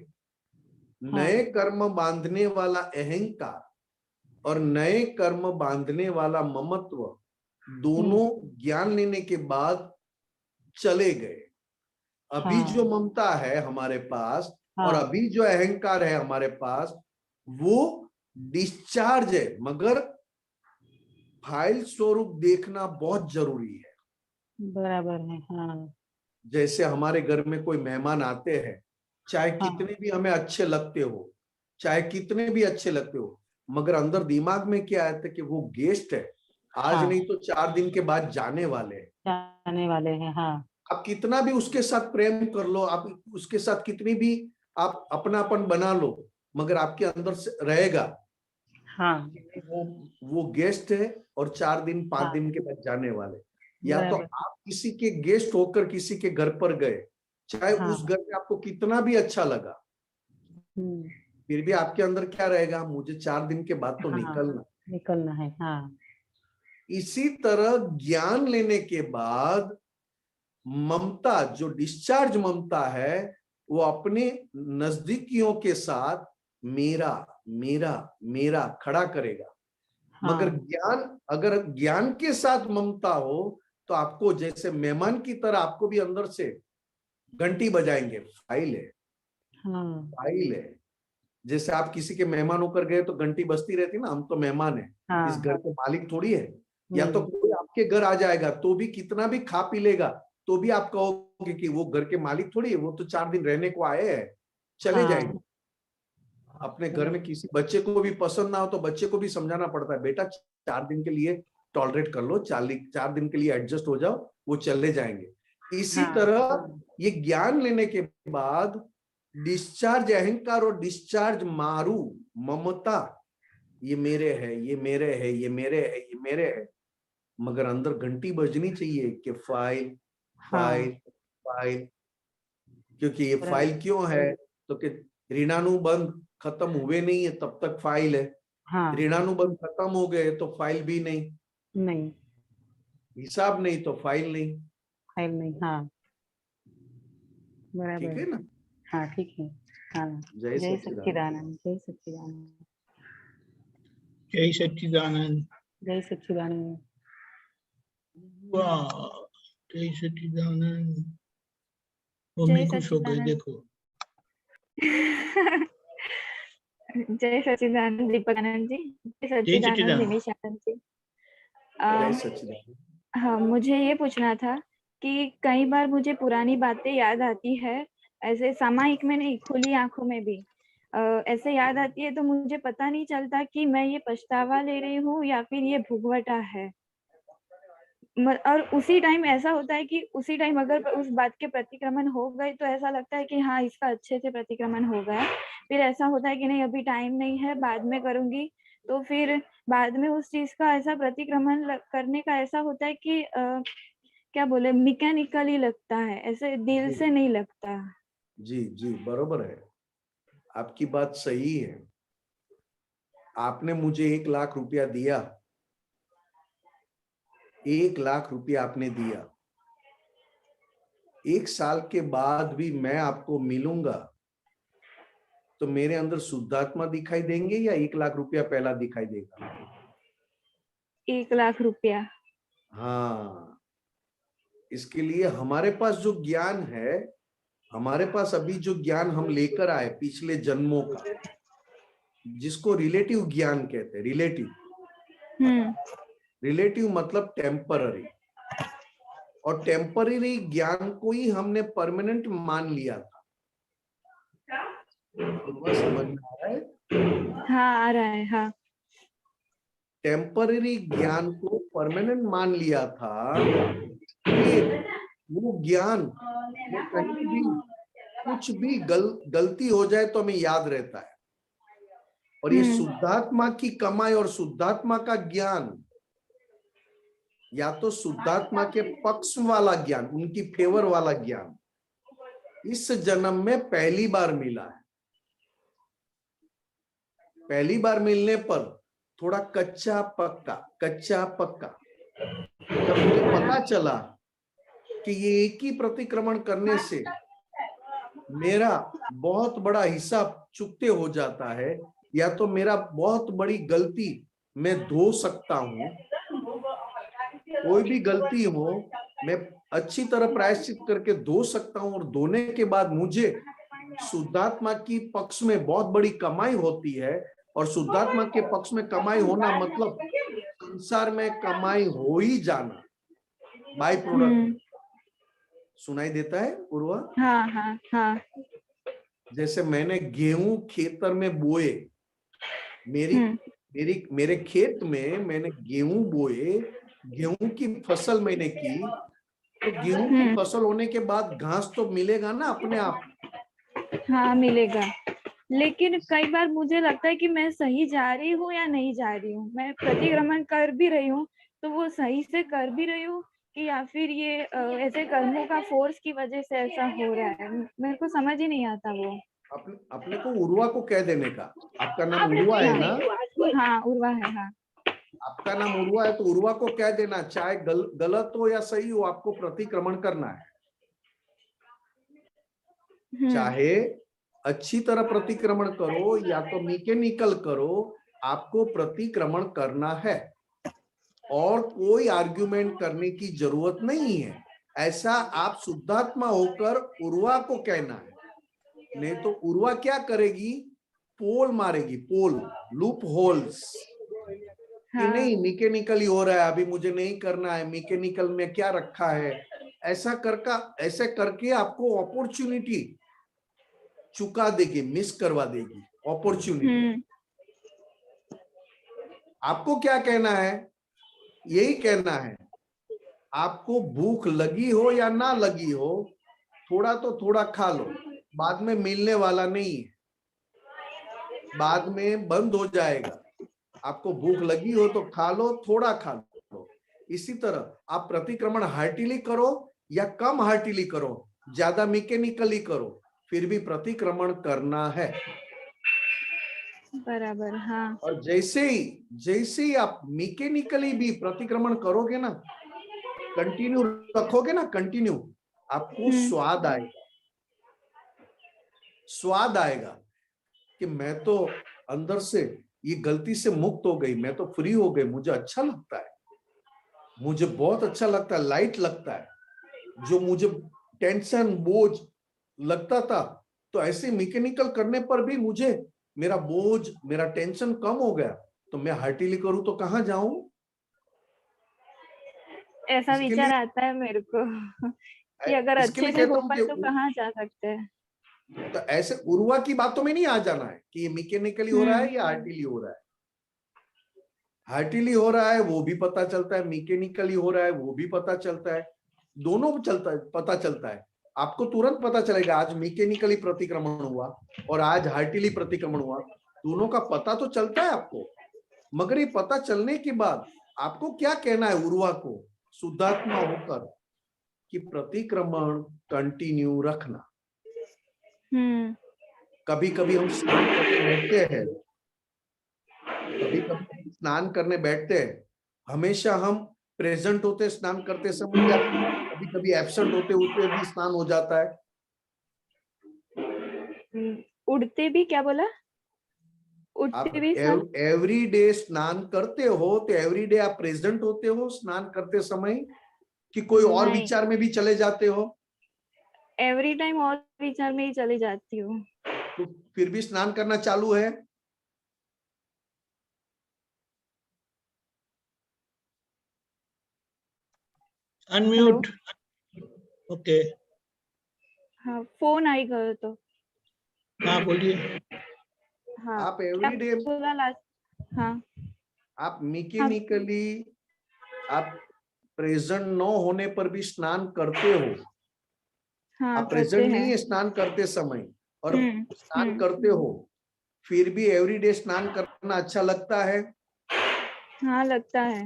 नए कर्म बांधने वाला अहंकार और नए कर्म बांधने वाला ममत्व दोनों ज्ञान लेने के बाद चले गए। अभी जो ममता है हमारे पास और हाँ अभी जो अहंकार है हमारे पास, वो डिस्चार्ज है। मगर फाइल स्वरूप देखना बहुत जरूरी है। बराबर है। हाँ जैसे हमारे घर में कोई मेहमान आते हैं, चाहे कितने भी हमें अच्छे लगते हो, चाहे कितने भी अच्छे लगते हो, मगर अंदर दिमाग में क्या आता है कि वो गेस्ट है, आज नहीं तो 4 दिन के बाद जाने वाले हैं। जाने वाले हैं। हाँ आप कितना भी उसके साथ प्रेम कर लो, आप उसके साथ कितनी भी आप अपनापन बना लो, मगर आपके अंदर से रहेगा हाँ, वो गेस्ट है और 4 दिन 5 दिन के बाद जाने वाले। या तो आप किसी के गेस्ट होकर किसी के घर पर गए, चाहे उस घर में आपको कितना भी अच्छा लगा, फिर भी आपके अंदर क्या रहेगा? मुझे 4 दिन के बाद तो निकलना है। हाँ, इसी तरह ज्ञान लेने के बाद ममता, जो डिस्चार्ज ममता है, वो अपने नजदीकियों के साथ मेरा मेरा मेरा खड़ा करेगा। मगर ज्ञान, अगर ज्ञान के साथ ममता हो तो आपको जैसे मेहमान की तरह आपको भी अंदर से घंटी बजाएंगे, फाइल है, फाइल है। जैसे आप किसी के मेहमान होकर गए तो घंटी बजती रहती ना, हम तो मेहमान है, इस घर के मालिक थोड़ी है। या तो कोई आपके घर आ जाएगा तो भी कितना भी खा पी लेगा तो भी आप कहोगे कि वो घर के मालिक थोड़ी है, वो तो 4 दिन रहने को आए हैं, चले जाएंगे। अपने घर में किसी बच्चे को भी पसंद ना हो तो बच्चे को भी समझाना पड़ता है, बेटा 4 दिन के लिए टॉलरेट कर लो, 4 दिन के लिए एडजस्ट हो जाओ, वो चले जाएंगे। इसी तरह ये ज्ञान लेने के बाद डिस्चार्ज अहंकार और डिस्चार्ज मारू ममता, ये मेरे है, ये मेरे है, ये मेरे है, ये मेरे है, मगर अंदर घंटी बजनी चाहिए कि फाइल फाइल फाइल। क्योंकि ये फाइल क्यों है? तो कि ऋणानुबंध खत्म हुए नहीं है तब तक फाइल है, ऋणानुबंध खत्म हो गए तो फाइल भी नहीं, हिसाब नहीं तो फाइल नहीं। हाँ, बराबर ठीक है ना? हाँ, ठीक है। हाँ, जय जय सच्चिदानंद। सच्चिदानंद, जय सच्चिदानंद, जय सच्चिदानंद। जय सच्चिदानंद। वाह, जय सच्चिदानंद। मम्मी जय खुश हो गई, सच्चिदानंद। देखो। जय सच्चिदानंद दीपकानंद जी, जय जय सच्चिदानंद सच्चिदानंद। निमिषानंद जी। जय सच्चिदानंद। हाँ, मुझे ये पूछना था कि कई बार मुझे पुरानी बातें याद आती है, ऐसे सामयिक में नहीं, खुली आंखों में भी ऐसे याद आती है, तो मुझे पता नहीं चलता कि मैं ये पछतावा ले रही हूँ या फिर ये भुगवटा है। और उसी टाइम ऐसा होता है कि उसी टाइम अगर उस बात के प्रतिक्रमण हो गए तो ऐसा लगता है कि हाँ, इसका अच्छे से प्रतिक्रमण हो गया। फिर ऐसा होता है कि नहीं, अभी टाइम नहीं है, बाद में करूंगी। तो फिर बाद में उस चीज का ऐसा प्रतिक्रमण करने का ऐसा होता है कि क्या बोले, मैकेनिकली लगता है, ऐसे दिल जी। से नहीं लगता। जी जी, बरोबर है, आपकी बात सही है। आपने मुझे 1,00,000 रुपया दिया, 1,00,000 रुपया आपने दिया, 1 साल के बाद भी मैं आपको मिलूंगा तो मेरे अंदर शुद्धात्मा दिखाई देंगे या 1,00,000 रुपया पहला दिखाई देगा? 1,00,000 रुपया। हाँ, इसके लिए हमारे पास जो ज्ञान है, हमारे पास अभी जो ज्ञान हम लेकर आए पिछले जन्मों का, जिसको रिलेटिव ज्ञान कहते हैं, रिलेटिव मतलब टेम्पररी, और टेम्पररी ज्ञान को ही हमने परमानेंट मान लिया था। समझ में आ रहा है? हाँ, आ रहा है। हाँ, टेम्पररी ज्ञान को परमानेंट मान लिया था कि वो ज्ञान में कहीं भी कुछ भी गलती हो जाए तो हमें याद रहता है। और ये शुद्धात्मा की कमाई और शुद्धात्मा का ज्ञान, या तो शुद्धात्मा के पक्ष वाला ज्ञान, उनकी फेवर वाला ज्ञान इस जन्म में पहली बार मिला है। पहली बार मिलने पर थोड़ा कच्चा पक्का जब मुझे पता चला कि ये एक ही प्रतिक्रमण करने से मेरा बहुत बड़ा हिस्सा चुकते हो जाता है, या तो मेरा बहुत बड़ी गलती मैं धो सकता हूं, कोई भी गलती हो मैं अच्छी तरह प्रायश्चित करके धो सकता हूं, और धोने के बाद मुझे शुद्धात्मा की पक्ष में बहुत बड़ी कमाई होती है। और शुद्धात्मा के पक्ष में कमाई होना मतलब संसार में कमाई हो ही जाना, बाय प्रोडक्ट। सुनाई देता है उर्वा? हाँ, हाँ, हाँ। जैसे मैंने गेहूं खेतर में बोए, मेरे खेत में मैंने गेहूं बोए, गेहूं की फसल मैंने की, तो गेहूं की फसल होने के बाद घास तो मिलेगा ना अपने आप। हाँ, मिलेगा। लेकिन कई बार मुझे लगता है कि मैं सही जा रही हूँ या नहीं जा रही हूँ। मैं प्रतिक्रमण कर भी रही हूँ तो वो सही से कर भी रही हूँ कि या फिर ये ऐसे कर्मों का फोर्स की वजह से ऐसा हो रहा है। मेरे को समझ ही नहीं आता वो। अपने को उर्वा को कह देने का। आपका नाम उर्वा है ना? हाँ, उर्वा है। हाँ, आपका नाम उर्वा है तो उर्वा को कह देना, चाहे गलत हो या सही हो, आपको प्रतिक्रमण करना है। चाहे अच्छी तरह प्रतिक्रमण करो या तो मैकेनिकल करो, आपको प्रतिक्रमण करना है और कोई आर्ग्यूमेंट करने की जरूरत नहीं है। ऐसा आप शुद्धात्मा होकर उर्वा को कहना है, नहीं तो उर्वा क्या करेगी? पोल मारेगी, पोल, लूप होल्स कि नहीं मैकेनिकली हो रहा है, अभी मुझे नहीं करना है, मैकेनिकल में क्या रखा है। ऐसा करके आपको अपॉर्चुनिटी चुका देगी, मिस करवा देगी अपॉर्चुनिटी। आपको क्या कहना है? यही कहना है, आपको भूख लगी हो या ना लगी हो, थोड़ा तो थोड़ा खा लो, बाद में मिलने वाला नहीं है, बाद में बंद हो जाएगा। आपको भूख लगी हो तो खा लो, थोड़ा खा लो। इसी तरह आप प्रतिक्रमण हार्टिली करो या कम हार्टिली करो, ज्यादा मैकेनिकली करो, फिर भी प्रतिक्रमण करना है। बराबर। हाँ। और जैसे ही आप मैकेनिकली भी प्रतिक्रमण करोगे ना, कंटिन्यू रखोगे ना, कंटिन्यू, आपको स्वाद आएगा कि मैं तो अंदर से ये गलती से मुक्त हो गई, मैं तो फ्री हो गई, मुझे अच्छा लगता है, मुझे बहुत अच्छा लगता है, लाइट लगता है। जो मुझे टेंशन बोझ लगता था, तो ऐसे मैकेनिकल करने पर भी मुझे मेरा बोझ, मेरा टेंशन कम हो गया। तो मैं हार्टिली करूं तो कहां जाऊं? ऐसा इसके विचार लिए आता है मेरे को कि अगर इसके लिए अच्छे से कहता हो हूँ पाए तो कि कहाँ जा सकते हैं। तो ऐसे उर्वा की बातों में नहीं आ जाना है कि ये मैकेनिकली हो रहा है या हार्टिली हो रहा है। हार्टिली हो रहा है वो भी पता चलता है, मैकेनिकली हो रहा है वो भी पता चलता है, दोनों चलता है, पता चलता है। आपको तुरंत पता चलेगा आज मैकेनिकली प्रतिक्रमण हुआ और आज हार्टिली प्रतिक्रमण हुआ, दोनों का पता तो चलता है आपको। मगर ये पता चलने के बाद आपको क्या कहना है उर्वा को शुद्धात्मा होकर कि प्रतिक्रमण कंटिन्यू रखना। कभी कभी हम स्नान करने बैठते हैं, कभी कभी स्नान करने बैठते हैं, हमेशा हम प्रेजेंट होते स्नान करते समय या कभी कभी एब्सेंट होते हुए भी स्नान हो जाता है। उड़ते भी, क्या बोला? आप उठते भी स्नान? एवरी डे स्नान करते हो तो एवरी डे आप प्रेजेंट होते हो स्नान करते समय कि कोई और नहीं, विचार में भी चले जाते हो? एवरी टाइम और विचार में ही चली जाती हूँ। तो फिर भी स्नान करना चालू है? अनम्यूट। ओके। हाँ, फोन आई गयो तो। हाँ बोलिए। हाँ, आप क्या एवरी डे बोला लास्ट? हाँ आप मैकेनिकली आप प्रेजेंट न होने पर भी स्नान करते हो। हाँ, आप करते प्रेजेंट नहीं हैं। है स्नान करते समय और स्नान हम्म, करते हो, फिर भी एवरीडे स्नान करना अच्छा लगता है? हाँ लगता है।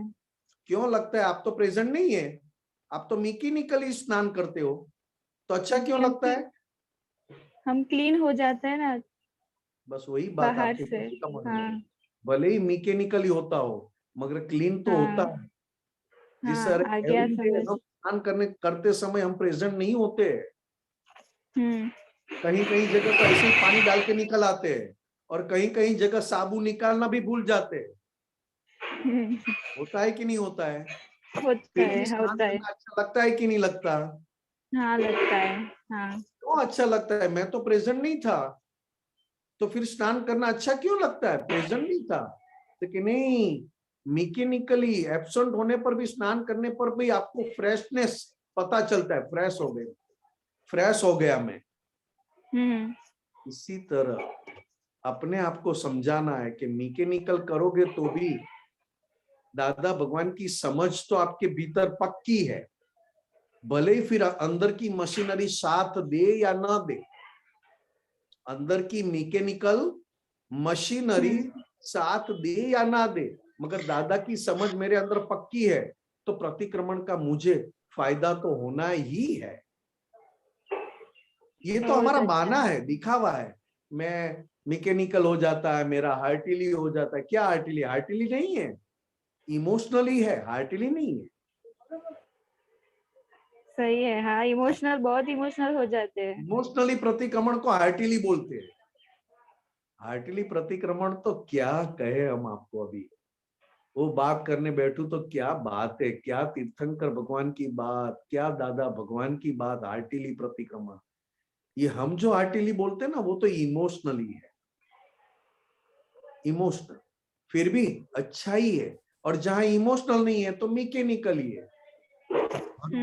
क्यों लगता है? आप तो प्रेजेंट नहीं है, आप तो मैकेनिकली स्नान करते हो, तो अच्छा क्यों लगता है? हम क्लीन हो जाते हैं ना बस वही बात बाहर आपके से। कहने का मतलब है। हाँ भले ही मैकेनिकली होता हो मगर क्लीन तो होता हाँ है। जिस हाँ, तरह आ गया एवरीडे समझ। हम स्नान करते समय हम प्रेजेंट नहीं होते, हम्म कहीं कहीं जगह तो ऐसे ही पानी डाल के निकल आते हैं और कहीं कहीं जगह साबुन निकालना भी भूल जाते हैं। हम्म, होता है कि नहीं होता है? होता फिर है, भी स्नान होता है। करना अच्छा लगता है कि नहीं लगता? हाँ लगता है। हाँ क्यों अच्छा लगता है? मैं तो प्रेजेंट नहीं था, तो फिर स्नान करना अच्छा क्यों लगता है? प्रेजेंट नहीं था लेकिन नहीं, मैकेनिकली एब्सेंट होने पर भी स्नान करने पर भी आपको फ्रेशनेस पता चलता है, फ्रेश हो गया मैं। इसी तरह अपने आप को समझाना है कि मैकेनिकल करोगे तो भी दादा भगवान की समझ तो आपके भीतर पक्की है, भले ही फिर अंदर की मशीनरी साथ दे या ना दे, अंदर की मैकेनिकल मशीनरी साथ दे या ना दे, मगर दादा की समझ मेरे अंदर पक्की है तो प्रतिक्रमण का मुझे फायदा तो होना ही है। ये तो बहुत हमारा अच्छा माना है। है, दिखावा है। मैं मैकेनिकल हो जाता है, मेरा हार्टिली हो जाता है। क्या हार्टिली? हार्टिली नहीं है, इमोशनली है, हार्टिली नहीं है। सही है। हाँ, इमोशनल, बहुत इमोशनल हो जाते हैं। इमोशनली प्रतिक्रमण को हार्टिली बोलते हैं। हार्टिली प्रतिक्रमण तो क्या कहे हम आपको, अभी वो बात करने बैठू तो क्या बात है, क्या तीर्थंकर भगवान की बात, क्या दादा भगवान की बात, हार्टिली प्रतिक्रमण। ये हम जो हार्टिली बोलते हैं ना वो तो इमोशनली है, इमोशनल फिर भी अच्छा ही है। और जहां इमोशनल नहीं है तो मैकेनिकली है।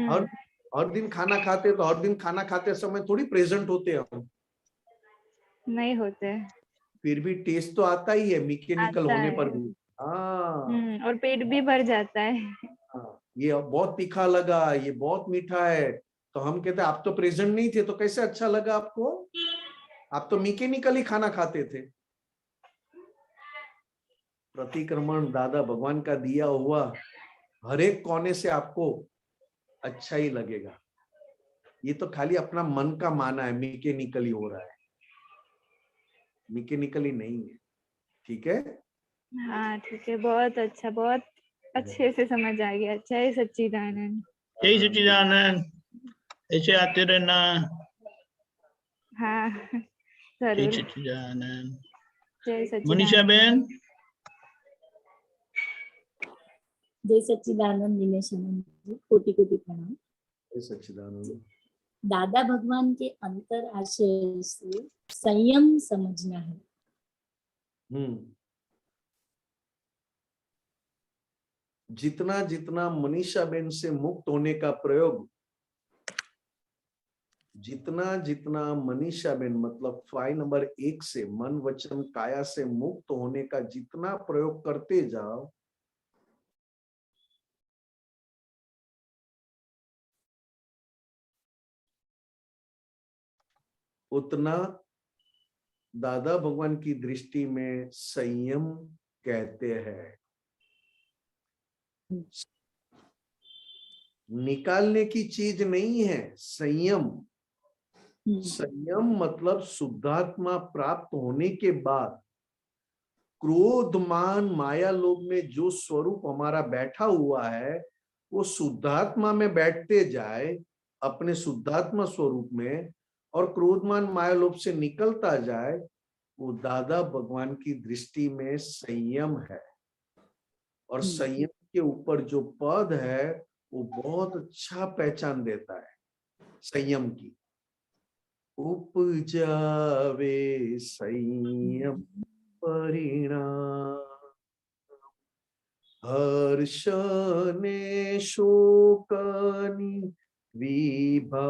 हर हर दिन खाना खाते तो हर दिन खाना खाते समय थोड़ी प्रेजेंट होते हैं हम, नहीं होते। फिर भी टेस्ट तो आता ही है मैकेनिकल आता होने पर है। भी। हाँ और पेट भी भर जाता है। हाँ, ये बहुत तीखा लगा, ये बहुत मीठा है, तो हम कहते हैं आप तो प्रेजेंट नहीं थे तो कैसे अच्छा लगा आपको? आप तो मैकेनिकली खाना खाते थे। प्रतिक्रमण दादा भगवान का दिया हुआ हर एक कोने से आपको अच्छा ही लगेगा। ये तो खाली अपना मन का माना है, मैकेनिकली हो रहा है, मैकेनिकली नहीं है। ठीक है? हाँ ठीक है, बहुत अच्छा, बहुत अच्छे से समझ आ गया। जय सच्चिदानंद। जय सच्चिदानंद। ऐसे आते रहना। हाँ जय जरूर। सच्चिदानंद। जय मनीषा सच्चिदानंद। बहन। जय सच्चिदानंद दिनेशानंद जी, कोटि कोटि प्रणाम। सच्चिदानंद। दादा भगवान के अंतर आशय से संयम समझना है। जितना जितना मनीषा बेन से मुक्त होने का प्रयोग, जितना जितना मनीषा बेन मतलब फाइल नंबर 1 से मन वचन काया से मुक्त होने का जितना प्रयोग करते जाओ, उतना दादा भगवान की दृष्टि में संयम कहते हैं। निकालने की चीज नहीं है संयम। संयम मतलब शुद्धात्मा प्राप्त होने के बाद क्रोध मान माया लोभ में जो स्वरूप हमारा बैठा हुआ है वो शुद्धात्मा में बैठते जाए अपने शुद्धात्मा स्वरूप में, और क्रोधमान माया लोभ से निकलता जाए, वो दादा भगवान की दृष्टि में संयम है। और संयम के ऊपर जो पद है वो बहुत अच्छा पहचान देता है संयम की। उपजावे संयम परिणाम, हर्षने शोकनि विभावावस्थे,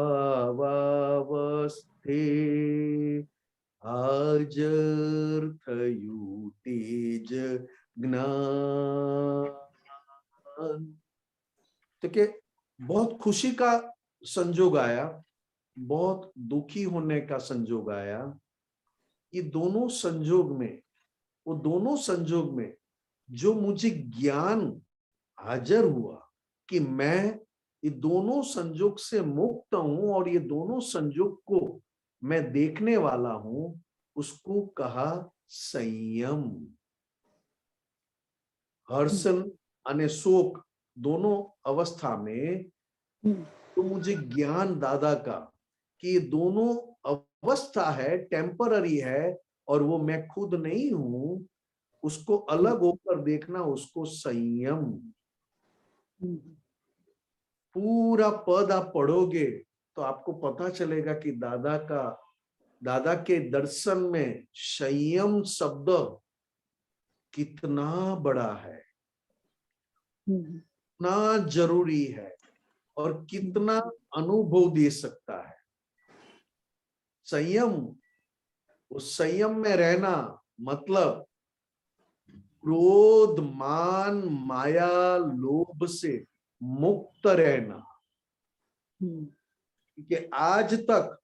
हाजर्थयु तेज ज्ञान। तो के बहुत खुशी का संजोग आया, बहुत दुखी होने का संजोग आया। ये दोनों संजोग में, वो दोनों संजोग में जो मुझे ज्ञान हाजिर हुआ कि मैं ये दोनों संजोग से मुक्त हूं और ये दोनों संजोग को मैं देखने वाला हूं, उसको कहा संयम। हर्ष अने शोक दोनों अवस्था में तो मुझे ज्ञान दादा का कि ये दोनों अवस्था है, टेम्पररी है और वो मैं खुद नहीं हूं, उसको अलग होकर देखना, उसको संयम। पूरा पद आप पढ़ोगे तो आपको पता चलेगा कि दादा के दर्शन में संयम शब्द कितना बड़ा है, कितना जरूरी है और कितना अनुभव दे सकता है। संयम, उस संयम में रहना मतलब क्रोध मान माया लोभ से मुक्त रहना। क्योंकि आज तक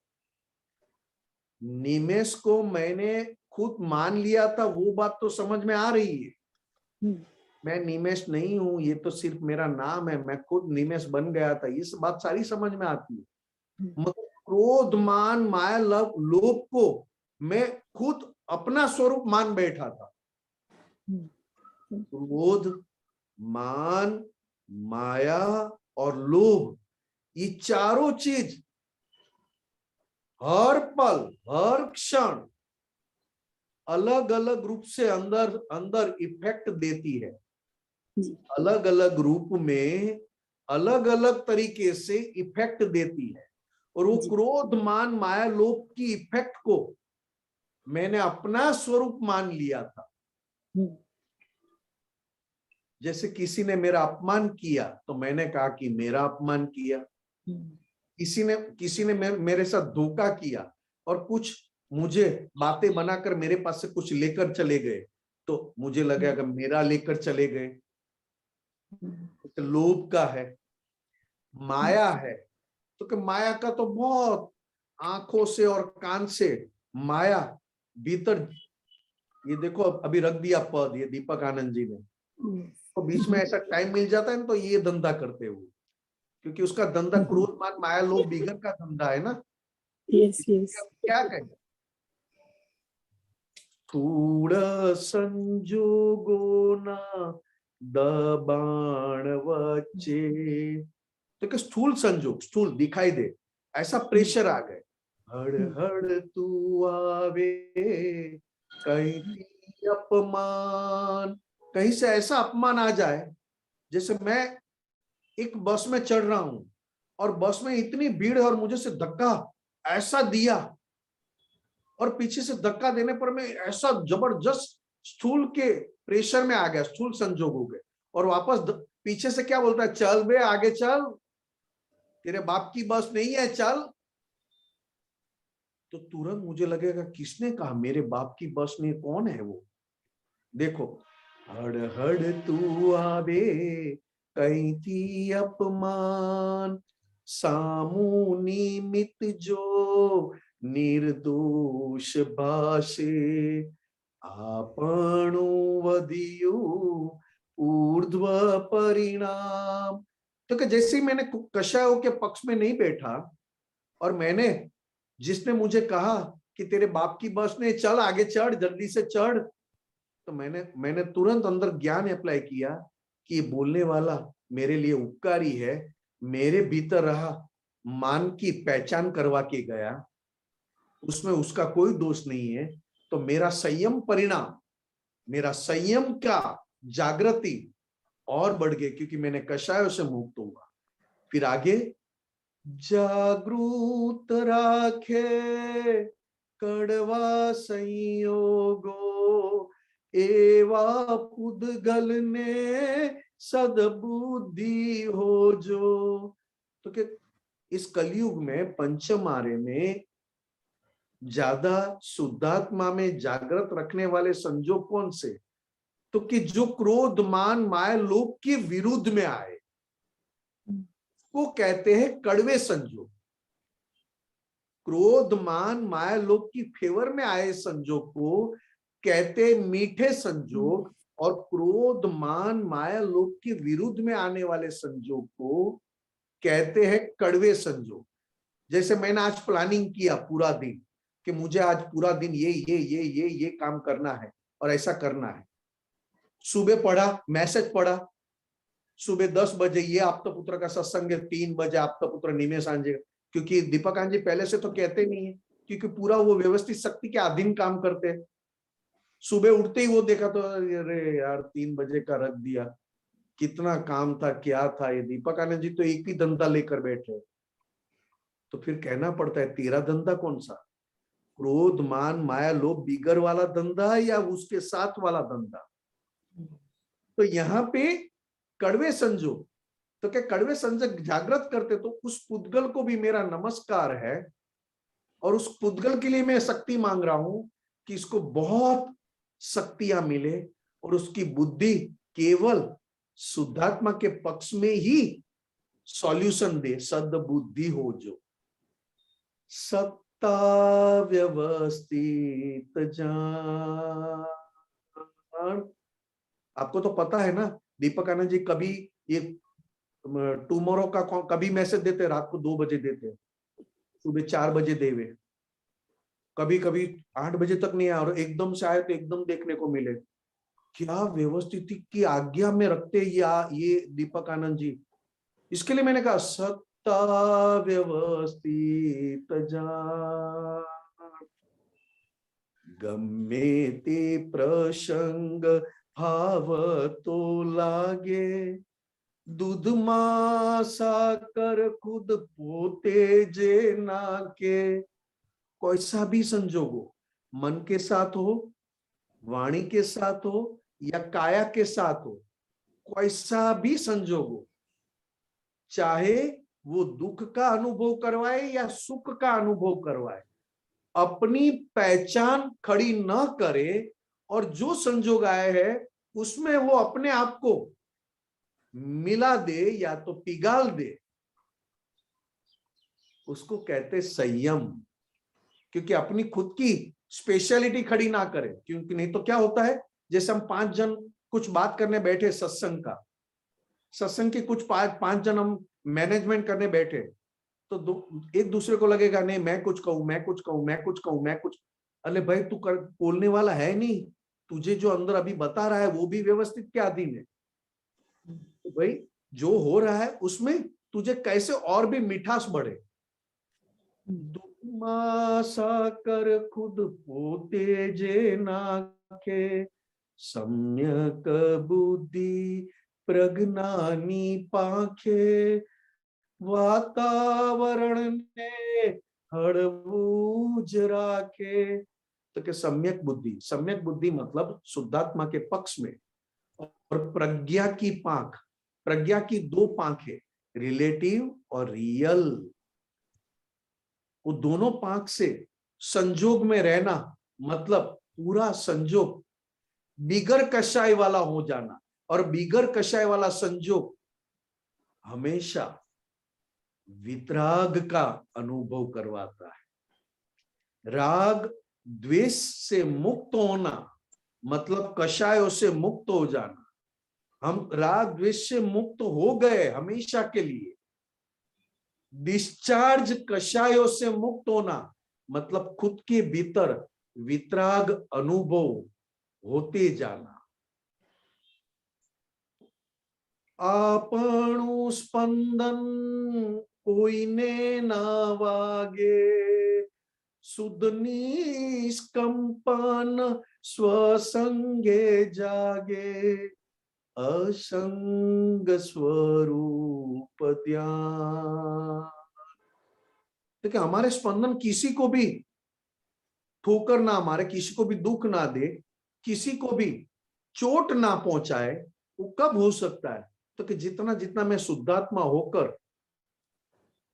निमेष को मैंने खुद मान लिया था, वो बात तो समझ में आ रही है। मैं निमेष नहीं हूं, ये तो सिर्फ मेरा नाम है, मैं खुद निमेष बन गया था, ये बात सारी समझ में आती है। मगर क्रोध मान माया लोभ को मैं खुद अपना स्वरूप मान बैठा था। क्रोध मान माया और लोभ, ये चारों चीज हर पल हर क्षण अलग अलग रूप से अंदर अंदर इफेक्ट देती है। अलग अलग रूप में अलग अलग तरीके से इफेक्ट देती है। और वो क्रोध मान माया लोभ की इफेक्ट को मैंने अपना स्वरूप मान लिया था। जैसे किसी ने मेरा अपमान किया तो मैंने कहा कि मेरा अपमान किया। किसी ने मेरे साथ धोखा किया और कुछ मुझे बातें बनाकर मेरे पास से कुछ लेकर चले गए तो मुझे लगा कि मेरा लेकर चले गए। तो लोभ का है, माया है, तो कि माया का तो बहुत आंखों से और कान से माया भीतर। ये देखो अभी रख दिया पद, ये दीपक आनंद जी ने, तो बीच में ऐसा टाइम मिल जाता है तो ये धंधा करते हुए, क्योंकि उसका धंधा क्रोध मान माया लोभ बिगड़ का धंधा है ना। यस यस क्या कहें, थोड़ा संजोगो ना दबाण वच्चे, तो कि स्थूल संजोग, स्थूल दिखाई दे, ऐसा प्रेशर आ गए। हड़ हड़ तू आवे कहीं अपमान, कहीं से ऐसा अपमान आ जाए। जैसे मैं एक बस में चढ़ रहा हूं और बस में इतनी भीड़ है और मुझे से धक्का ऐसा दिया और पीछे से धक्का देने पर मैं ऐसा जबरदस्त स्थूल के प्रेशर में आ गया, स्थूल संजोग हो गए और वापस पीछे से क्या बोलता है, चल बे आगे चल, तेरे बाप की बस नहीं है, चल। तो तुरंत मुझे लगेगा किसने कहा मेरे बाप की बस नहीं, कौन है वो? देखो, हड़ हड़ तू आवे कहीं थी अपमान, सामू निमित जो निर्दोष भाषे, आपणु वधियु ऊर्ध्व परिणाम। तो कि जैसे ही मैंने कषायों के पक्ष में नहीं बैठा और मैंने, जिसने मुझे कहा कि तेरे बाप की बस ने, चल आगे चढ़, जल्दी से चढ़, तो मैंने तुरंत अंदर ज्ञान अप्लाई किया कि ये बोलने वाला मेरे लिए उपकारी है, मेरे भीतर रहा मान की पहचान करवा के गया, उसमें उसका कोई दोष नहीं है। तो मेरा संयम परिणाम, मेरा संयम का जागृति और बढ़ गई, क्योंकि मैंने कषायों से मुक्त हुआ। फिर आगे, जागृत राखे कड़वा संयोगो, एवा पुद्गल ने सदबुद्धि हो जो। तो कि इस कलयुग में पंचमारे में ज्यादा शुद्धात्मा में जागृत रखने वाले संजोग कौन से? तो कि जो क्रोध मान माया लोभ के विरुद्ध में आए, वो कहते हैं कड़वे संजोग। क्रोध मान माया लोभ की फेवर में आए संजोग को कहते मीठे संजोग, और क्रोध मान माया लोभ के विरुद्ध में आने वाले संजोग को कहते हैं कड़वे संजोग। जैसे मैंने आज प्लानिंग किया पूरा दिन कि मुझे आज पूरा दिन ये काम करना है और ऐसा करना है। सुबह पढ़ा, मैसेज पढ़ा, सुबह 10 बजे ये आपका का सत्संग है, 3 बजे आपका निमेश आंजे, क्योंकि दीपक आंजी पहले से तो कहते नहीं है, क्योंकि पूरा वो व्यवस्थित शक्ति के अधीन काम करते हैं। सुबह उठते ही वो देखा तो अरे यार 3 बजे का रख दिया, कितना काम था, क्या था ये। दीपक आनंद जी तो एक ही धंधा लेकर बैठे, तो फिर कहना पड़ता है तेरा धंधा कौन सा? क्रोध मान माया लोभ बिगर वाला धंधा या उसके साथ वाला धंधा? तो यहाँ पे कड़वे संजोग, तो क्या कड़वे संजोग जागृत करते, तो उस पुद्गल को भी मेरा नमस्कार है, और उस पुद्गल के लिए मैं शक्ति मांग रहा हूं कि इसको बहुत शक्तियां मिले और उसकी बुद्धि केवल शुद्धात्मा के पक्ष में ही सॉल्यूशन दे, सद्बुद्धि हो जो। सत्ता व्यवस्थित जान, आपको तो पता है ना, दीपक आनंद जी कभी ये टुमारो का कभी मैसेज देते, रात को 2 बजे देते, सुबह 4 बजे देवे, कभी कभी 8 बजे तक नहीं आया, और एकदम से आए तो एकदम देखने को मिले। क्या व्यवस्थित की आज्ञा में रखते ये दीपक आनंद जी। इसके लिए मैंने कहा सत्ता व्यवस्थित जान, गम्मे ते प्रसंग भाव तो लागे, दूध मासा कर खुद पोते जे नाके। कैसा भी संजोग हो, मन के साथ हो, वाणी के साथ हो, या काया के साथ हो, कैसा भी संजोग हो, चाहे वो दुख का अनुभव करवाए या सुख का अनुभव करवाए, अपनी पहचान खड़ी न करे, और जो संजोग आए हैं उसमें वो अपने आप को मिला दे या तो पिघाल दे, उसको कहते संयम। क्योंकि अपनी खुद की स्पेशलिटी खड़ी ना करे, क्योंकि नहीं तो क्या होता है, जैसे हम 5 जन कुछ बात करने बैठे सत्संग का, सत्संग के कुछ 5 जन हम मैनेजमेंट करने बैठे, तो एक दूसरे को लगेगा नहीं मैं कुछ कहूं, मैं कुछ कहूं, मैं कुछ कहूं, मैं कुछ। अरे भाई तू बोलने वाला है नहीं, तुझे जो अंदर अभी बता रहा है वो भी व्यवस्थित के अधीन है। तो भाई जो हो रहा है उसमें तुझे कैसे और भी मिठास बढ़े। मासा कर खुद पोते जे नाखे, सम्यक बुद्धि प्रज्ञानी पाखे, वातावरण ने हड़बूझ राखे। तो के सम्यक बुद्धि मतलब शुद्धात्मा के पक्ष में, और प्रज्ञा की पांख, प्रज्ञा की दो पांखें, रिलेटिव और रियल, वो दोनों पांख से संजोग में रहना, मतलब पूरा संजोग बिगर कषाय वाला हो जाना। और बिगर कषाय वाला संजोग हमेशा वितराग का अनुभव करवाता है। राग द्वेष से मुक्त होना मतलब कषायों से मुक्त हो जाना। हम राग द्वेष से मुक्त हो गए हमेशा के लिए। डिस्चार्ज कषायों से मुक्त होना मतलब खुद के भीतर वितराग अनुभव होते जाना। આપણું સ્પંદન કોઈને ના વાગે, શુદ્ધ નિષ્કંપન સ્વસંગે જાગે, असंग स्वरूप ध्यान। देखिए हमारे स्पंदन किसी को भी ठोकर ना मारे, किसी को भी दुख ना दे, किसी को भी चोट ना पहुंचाए। वो कब हो सकता है? तो कि जितना जितना मैं शुद्धात्मा होकर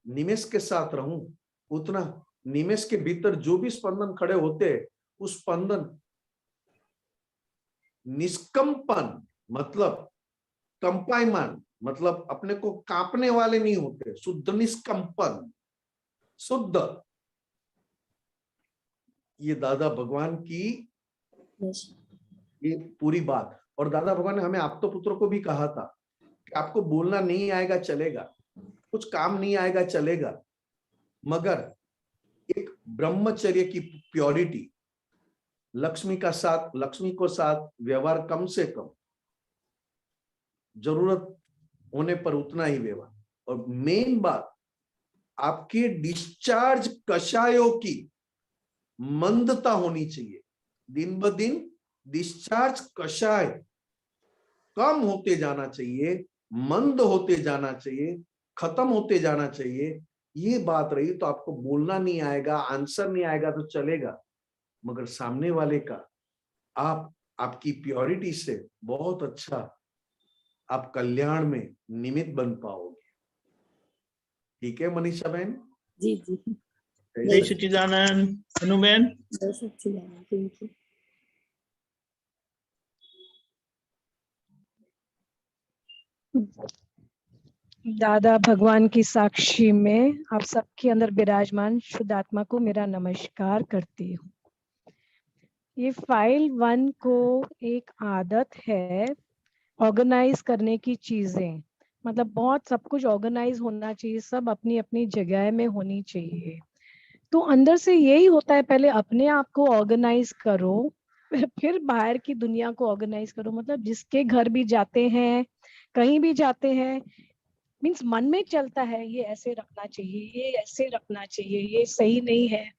निमेष के साथ रहूं, उतना निमेष के भीतर जो भी स्पंदन खड़े होते हैं, उस स्पंदन निष्कंपन मतलब कंपायमान, मतलब अपने को कांपने वाले नहीं होते। शुद्ध निष्कंपन, शुद्ध, ये दादा भगवान की ये पूरी बात। और दादा भगवान ने हमें आपतो पुत्रों को भी कहा था कि आपको बोलना नहीं आएगा चलेगा, कुछ काम नहीं आएगा चलेगा, मगर एक ब्रह्मचर्य की प्योरिटी, लक्ष्मी का साथ, लक्ष्मी को साथ व्यवहार कम से कम, जरूरत होने पर उतना ही व्यवहार। और मेन बात आपके डिस्चार्ज कषायों की मंदता होनी चाहिए। दिन ब दिन डिस्चार्ज कषाय कम होते जाना चाहिए, मंद होते जाना चाहिए, खत्म होते जाना चाहिए। ये बात रही तो आपको बोलना नहीं आएगा, आंसर नहीं आएगा तो चलेगा, मगर सामने वाले का आपकी प्योरिटी से बहुत अच्छा आप कल्याण में निमित्त बन पाओगे। ठीक है मनीषा बहन? जी जी जय सच्चिदानंद। अनुबेन? जय सच्चिदानंद। Thank you. दादा भगवान की साक्षी में आप सबके अंदर विराजमान शुद्ध आत्मा को मेरा नमस्कार करती हूँ। ये फाइल 1 को एक आदत है ऑर्गेनाइज करने की चीजें, मतलब बहुत सब कुछ ऑर्गेनाइज होना चाहिए, सब अपनी अपनी जगह में होनी चाहिए। तो अंदर से यही होता है, पहले अपने आप को ऑर्गेनाइज करो, फिर बाहर की दुनिया को ऑर्गेनाइज करो। मतलब जिसके घर भी जाते हैं, कहीं भी जाते हैं, मीन्स मन में चलता है ये ऐसे रखना चाहिए, ये ऐसे रखना चाहिए, ये सही नहीं है।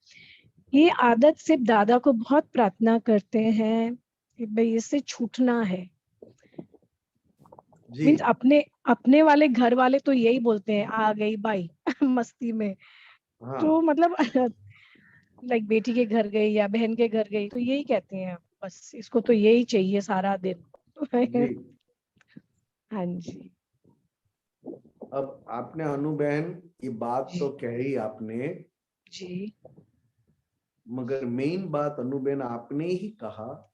ये आदत सिर्फ दादा को बहुत प्रार्थना करते हैं कि भाई इससे छूटना है। मीन्स अपने वाले घर वाले तो यही बोलते हैं आ गई बाई मस्ती में। हाँ। तो मतलब लाइक बेटी के घर गई या बहन के घर गई तो यही कहते हैं बस इसको तो यही चाहिए सारा दिन। जी। हाँ जी। अब आपने अनु बहन ये बात तो कही आपने जी, मगर मेन बात अनु बहन आपने ही कहा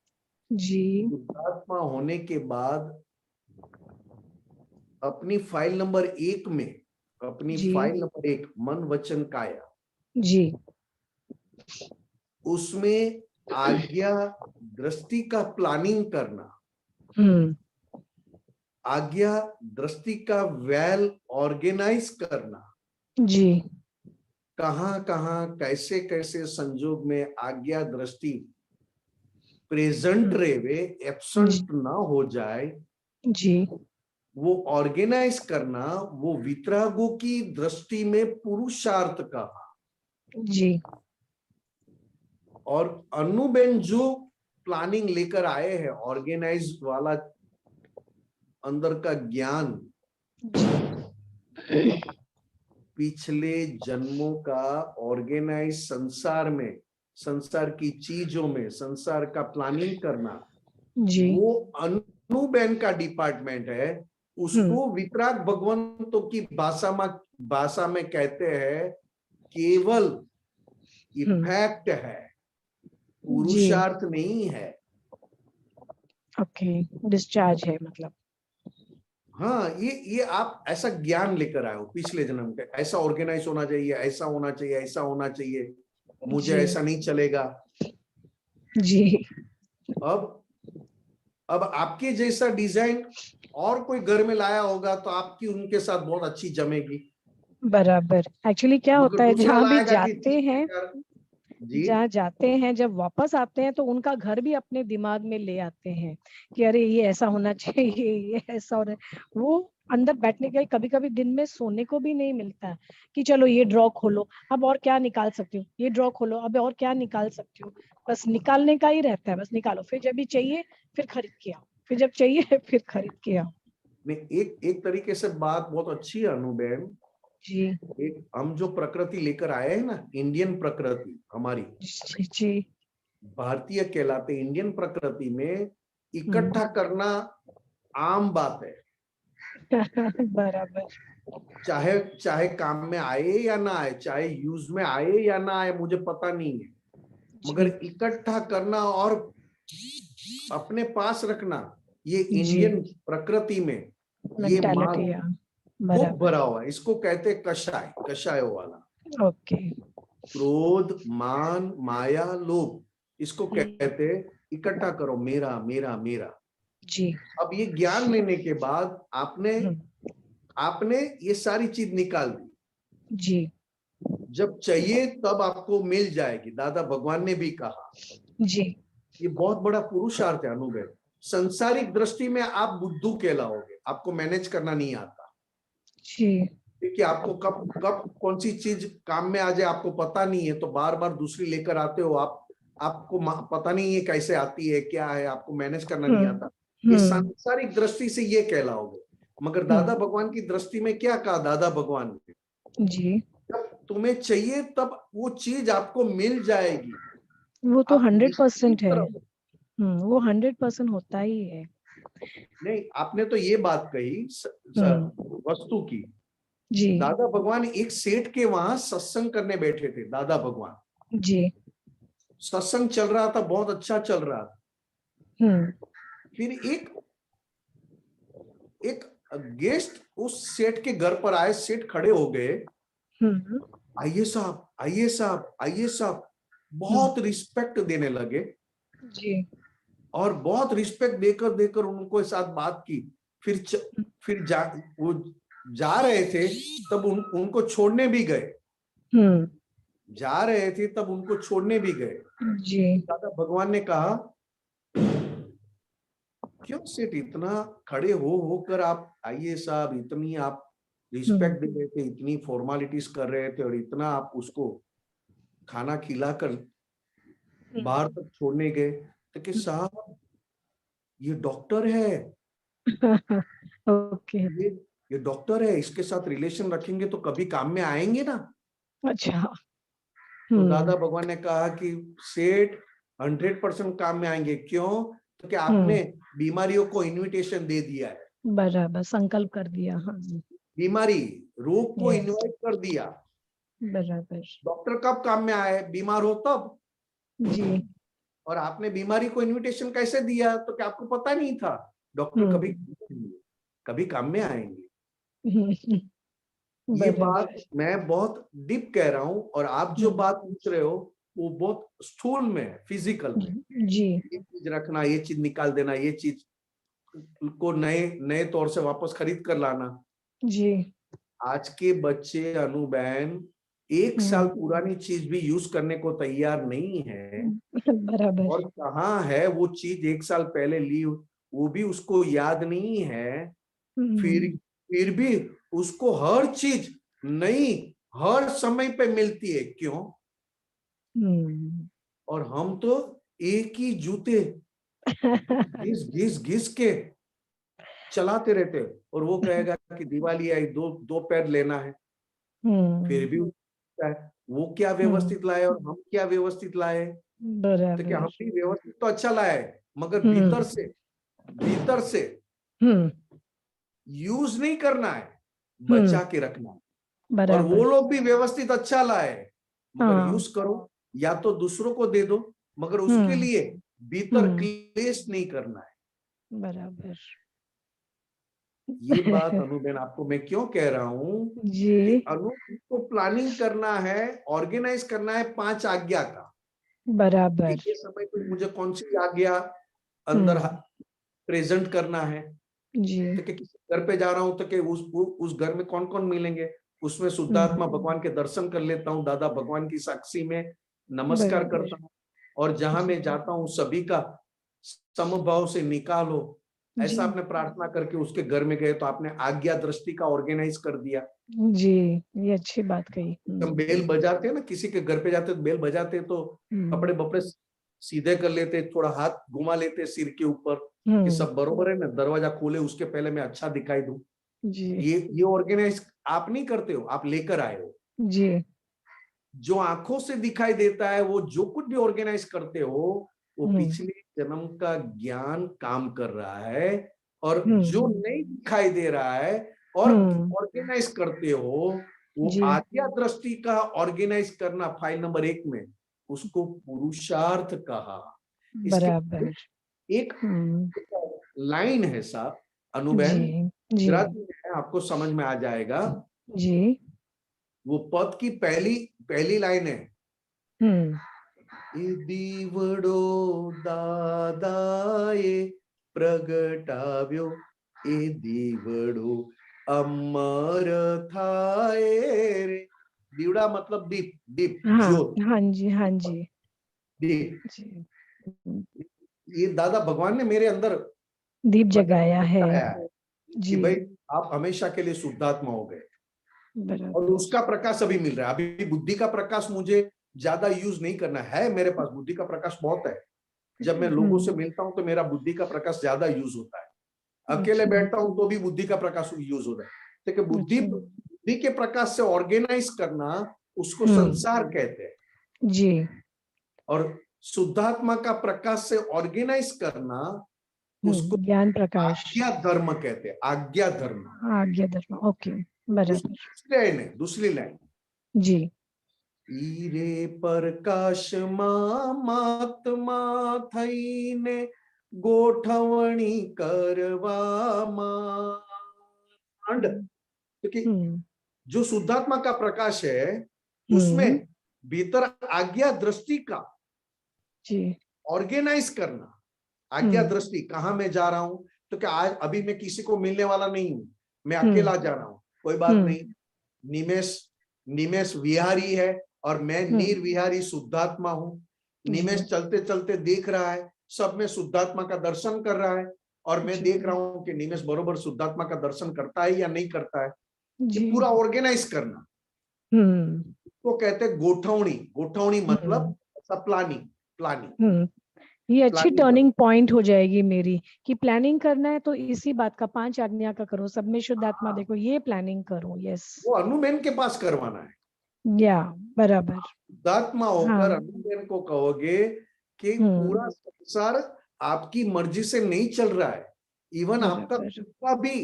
जी, शुद्धात्मा होने के बाद अपनी फाइल नंबर 1 में, अपनी जी। फाइल नंबर 1 मन वचन काया, जी, उसमें आज्ञा दृष्टि का प्लानिंग करना, आज्ञा दृष्टि का वेल ऑर्गेनाइज करना, जी, कहाँ कहाँ कैसे कैसे संजोग में आज्ञा दृष्टि प्रेजेंट रहे, एब्सेंट ना हो जाए, जी, वो ऑर्गेनाइज करना, वो वितरागों की दृष्टि में पुरुषार्थ का। जी, और अनुबेन जो प्लानिंग लेकर आए हैं, ऑर्गेनाइज वाला अंदर का ज्ञान, पिछले जन्मों का ऑर्गेनाइज संसार में, संसार की चीजों में, संसार का प्लानिंग करना, जी, वो अनुबेन का डिपार्टमेंट है, उसको वितराग भगवंतों की भाषा में कहते हैं केवल इफेक्ट है, पुरुषार्थ नहीं है। ओके, डिस्चार्ज है मतलब। हाँ, ये आप ऐसा ज्ञान लेकर आए हो पिछले जन्म के, ऐसा ऑर्गेनाइज होना चाहिए, ऐसा होना चाहिए, ऐसा होना चाहिए, मुझे जी। ऐसा नहीं चलेगा। जी। अब आपके जैसा डिजाइन और कोई घर में लाया होगा तो आपकी उनके साथ बहुत अच्छी जमेगी। बराबर। एक्चुअली क्या मगर होता है, दूसरा जहाँ भी लाएगा कि जाते हैं, जी, जहाँ जाते हैं, जब वापस आते हैं तो उनका घर भी अपने दिमाग में ले आते हैं कि अरे ये ऐसा होना चाहिए, ये ऐसा होना। वो अंदर बैठने के लिए कभी कभी दिन में सोने को भी नहीं मिलता कि चलो ये ड्रॉ खोलो, अब और क्या निकाल सकती हूँ, ये ड्रॉ खोलो, अब और क्या निकाल सकती हूँ। बस निकालने का ही रहता है, बस निकालो, फिर जब भी चाहिए फिर खरीद के आओ, फिर जब चाहिए फिर खरीद के आओ। नहीं, एक तरीके से बात बहुत अच्छी है अनुबेन। जी। एक हम जो प्रकृति लेकर आए हैं ना, इंडियन प्रकृति हमारी, जी। जी। भारतीय कहलाते इंडियन प्रकृति में इकट्ठा करना आम बात है, बराबर। चाहे चाहे काम में आए या ना आए, चाहे यूज में आए या ना आए, मुझे पता नहीं है, मगर इकट्ठा करना और अपने पास रखना, ये इंडियन प्रकृति में ये माल मेंटालिटी। खूब बराबर। भरा हुआ है। इसको कहते हैं कषाय, कषायों वाला। ओके। क्रोध, मान, माया, लोभ, इसको कहते हैं इकट्ठा करो, मेरा मेरा मेरा। जी। अब ये ज्ञान लेने के बाद आपने ये सारी चीज निकाल दी। जी। जब चाहिए तब आपको मिल जाएगी, दादा भगवान ने भी कहा। जी। ये बहुत बड़ा पुरुषार्थ है अनुभव। संसारिक दृष्टि में आप बुद्धू कहलाओगे, आपको मैनेज करना नहीं आता। जी। क्योंकि आपको कब कब कौन सी चीज काम में आ जाए आपको पता नहीं है, तो बार बार दूसरी लेकर आते हो। आपको पता नहीं है कैसे आती है, क्या है, आपको मैनेज करना नहीं आता। ये सांसारिक दृष्टि से ये कहलाओगे। मगर दादा भगवान की दृष्टि में क्या कहा दादा भगवान ने? जी। जब तुम्हें चाहिए तब वो चीज आपको मिल जाएगी। वो तो आप 100% है। निश्चित रहो। वो 100% होता ही है। नहीं, आपने तो ये बात कही वस्तु की। जी। दादा भगवान एक सेठ के वहां सत्संग करने बैठे थे। दादा भगवान जी। सत्संग चल रहा था, बहुत अच्छा चल रहा था। फिर एक गेस्ट उस सेठ के घर पर आए। सेठ खड़े हो गए, आइए साहब, आइए साहब, आइए साहब, बहुत रिस्पेक्ट देने लगे। जी। और बहुत रिस्पेक्ट देकर देकर उनको साथ बात की। फिर वो जा रहे थे तब उनको छोड़ने भी गए। जा रहे थे तब उनको छोड़ने भी गए। जी। दादा भगवान ने कहा, क्यों सेठ इतना खड़े होकर आप आइए साहब, इतनी आप रिस्पेक्ट दे रहे थे, इतनी फॉर्मेलिटीज कर रहे थे, और इतना आप उसको खाना खिलाकर बाहर तक छोड़ने गए। तो कि साहब ये डॉक्टर है। ओके। ये डॉक्टर है, इसके साथ रिलेशन रखेंगे तो कभी काम में आएंगे ना। अच्छा। तो दादा भगवान ने कहा कि सेठ 100% काम में आएंगे। क्यों? तो कि आपने बीमारियों को इनविटेशन दे दिया है। बराबर, संकल्प कर दिया। हाँ। बीमारी, रोग को इनवाइट कर दिया। बराबर। डॉक्टर कब काम में आए? बीमार हो तब। जी। और आपने बीमारी को इनविटेशन कैसे दिया? तो क्या आपको पता नहीं था? डॉक्टर कभी काम में आएंगे। ये बात मैं बहुत डीप कह रहा हूं, और आप जो बात पूछ रहे हो वो बहुत स्थूल में, फिजिकल में। जी। ये चीज रखना, ये चीज निकाल देना, ये चीज को नए तौर से वापस खरीद कर लाना। जी। आज के बच्चे अनुबैन 1 साल पुरानी चीज भी यूज करने को तैयार नहीं है। बराबर। और कहाँ है वो चीज 1 साल पहले ली, वो भी उसको याद नहीं है। फिर भी उसको हर चीज नई हर समय पे मिलती है। क्यों? और हम तो एक ही जूते घिस घिस घिस के चलाते रहते। और वो कहेगा कि दिवाली आई, दो पैर लेना है। फिर भी वो क्या व्यवस्थित लाए और हम क्या व्यवस्थित लाए। तो क्या हम भी व्यवस्थित तो अच्छा लाए, मगर भीतर से भीतर से हम्म यूज नहीं करना है, बचा के रखना है। और बराबर। वो लोग भी व्यवस्थित अच्छा लाए, मगर हाँ। यूज करो, या तो दूसरों को दे दो, मगर उसके लिए भीतर क्लेश नहीं करना है। बराबर। ये बात अनुबेन आपको मैं क्यों कह रहा हूं कि जी अनु को प्लानिंग करना है, ऑर्गेनाइज करना है 5 आज्ञा का। बराबर। ये समय पे मुझे कौन सी आज्ञा अंदर प्रेजेंट करना है, जी तो कि किसी घर पे जा रहा हूं तो कि उस घर में कौन कौन मिलेंगे, उसमें शुद्धात्मा भगवान के दर्शन कर लेता हूँ, दादा भगवान की साक्षी में नमस्कार बराबर। करता हूँ, और जहां मैं जाता हूँ सभी का समभाव से निकालो, जी ऐसा आपने प्रार्थना करके उसके घर में गए तो आपने आज्ञा दृष्टि का ऑर्गेनाइज कर दिया। जी ये अच्छी बात कही। हम बेल बजाते हैं ना, किसी के घर पे जाते तो बेल बजाते तो कपड़े बपड़े सीधे कर लेते, थोड़ा हाथ घुमा लेते सिर के ऊपर कि सब बरोबर है ना, दरवाजा खोले उसके पहले मैं अच्छा दिखाई दूं। जी ये ऑर्गेनाइज आप नहीं करते हो, आप लेकर आए हो। जी जो आंखों से दिखाई देता है, वो जो कुछ भी ऑर्गेनाइज करते हो, वो पिछले जन्म का ज्ञान काम कर रहा है। और जो नहीं दिखाई दे रहा है और ऑर्गेनाइज करते हो, वो जी आज्ञा दृष्टि का ऑर्गेनाइज करना, फाइल नंबर 1 में उसको पुरुषार्थ कहा। इसके बराबर। एक लाइन है साहब, अनुबेन, जी जी गुजराती में है, आपको समझ में आ जाएगा। जी वो पद की पहली लाइन है, એ દીવડો દાદાએ પ્રગટાવ્યો, એ દીવડો અમર થાય રે। દીવડા मतलब दीप, दीप हाँ ज्योत, हाँ जी हाँ जी दीप। जी ये दादा भगवान ने मेरे अंदर दीप जगाया है। कि जी भाई आप हमेशा के लिए शुद्धात्मा हो गए, और बराबर। उसका प्रकाश अभी मिल रहा है। अभी बुद्धि का प्रकाश मुझे ज्यादा यूज नहीं करना है, मेरे पास बुद्धि का प्रकाश बहुत है। जब मैं लोगों से मिलता हूं तो मेरा बुद्धि का प्रकाश ज्यादा यूज होता है, अकेले बैठता हूं तो भी बुद्धि का प्रकाश यूज होता है। देखिए बुद्धि के प्रकाश से ऑर्गेनाइज करना, उसको संसार कहते हैं। जी और शुद्धात्मा का प्रकाश से ऑर्गेनाइज करना, उसको ज्ञान प्रकाश, आज्ञा धर्म कहते हैं। आज्ञा धर्म, आज्ञा धर्म। ओके बराबर। दूसरी लाइन जी ईरे प्रकाश महात्मा थईने गोठवणी करवा માંડ। क्योंकि जो शुद्धात्मा का प्रकाश है, उसमें भीतर आज्ञा दृष्टि का जी ऑर्गेनाइज करना। आज्ञा दृष्टि, कहां मैं जा रहा हूं, तो क्या आज अभी मैं किसी को मिलने वाला नहीं हूं, मैं अकेला जा रहा हूं, कोई बात नहीं। निमेश विहारी है और मैं निर्विहारी शुद्धात्मा हूं। निमेश चलते चलते देख रहा है, सब में शुद्धात्मा का दर्शन कर रहा है, और मैं देख रहा हूं कि निमेश बरोबर शुद्धात्मा का दर्शन करता है या नहीं करता है। ये पूरा ऑर्गेनाइज करना, तो कहते हैं गोठवणी। गोठवणी मतलब प्लानिंग, प्लानिंग। ये अच्छी प्लानिंग टर्निंग पॉइंट हो जाएगी मेरी, कि प्लानिंग करना है तो इसी बात का 5 आज्ञा का करो, सब में शुद्धात्मा देखो, ये प्लानिंग करो। यस वो अनुबेन के पास करवाना है। या बराबर। शुद्धात्मा होकर अनुबेन को कहोगे कि पूरा संसार आपकी मर्जी से नहीं चल रहा है, इवन आपका खुद का भी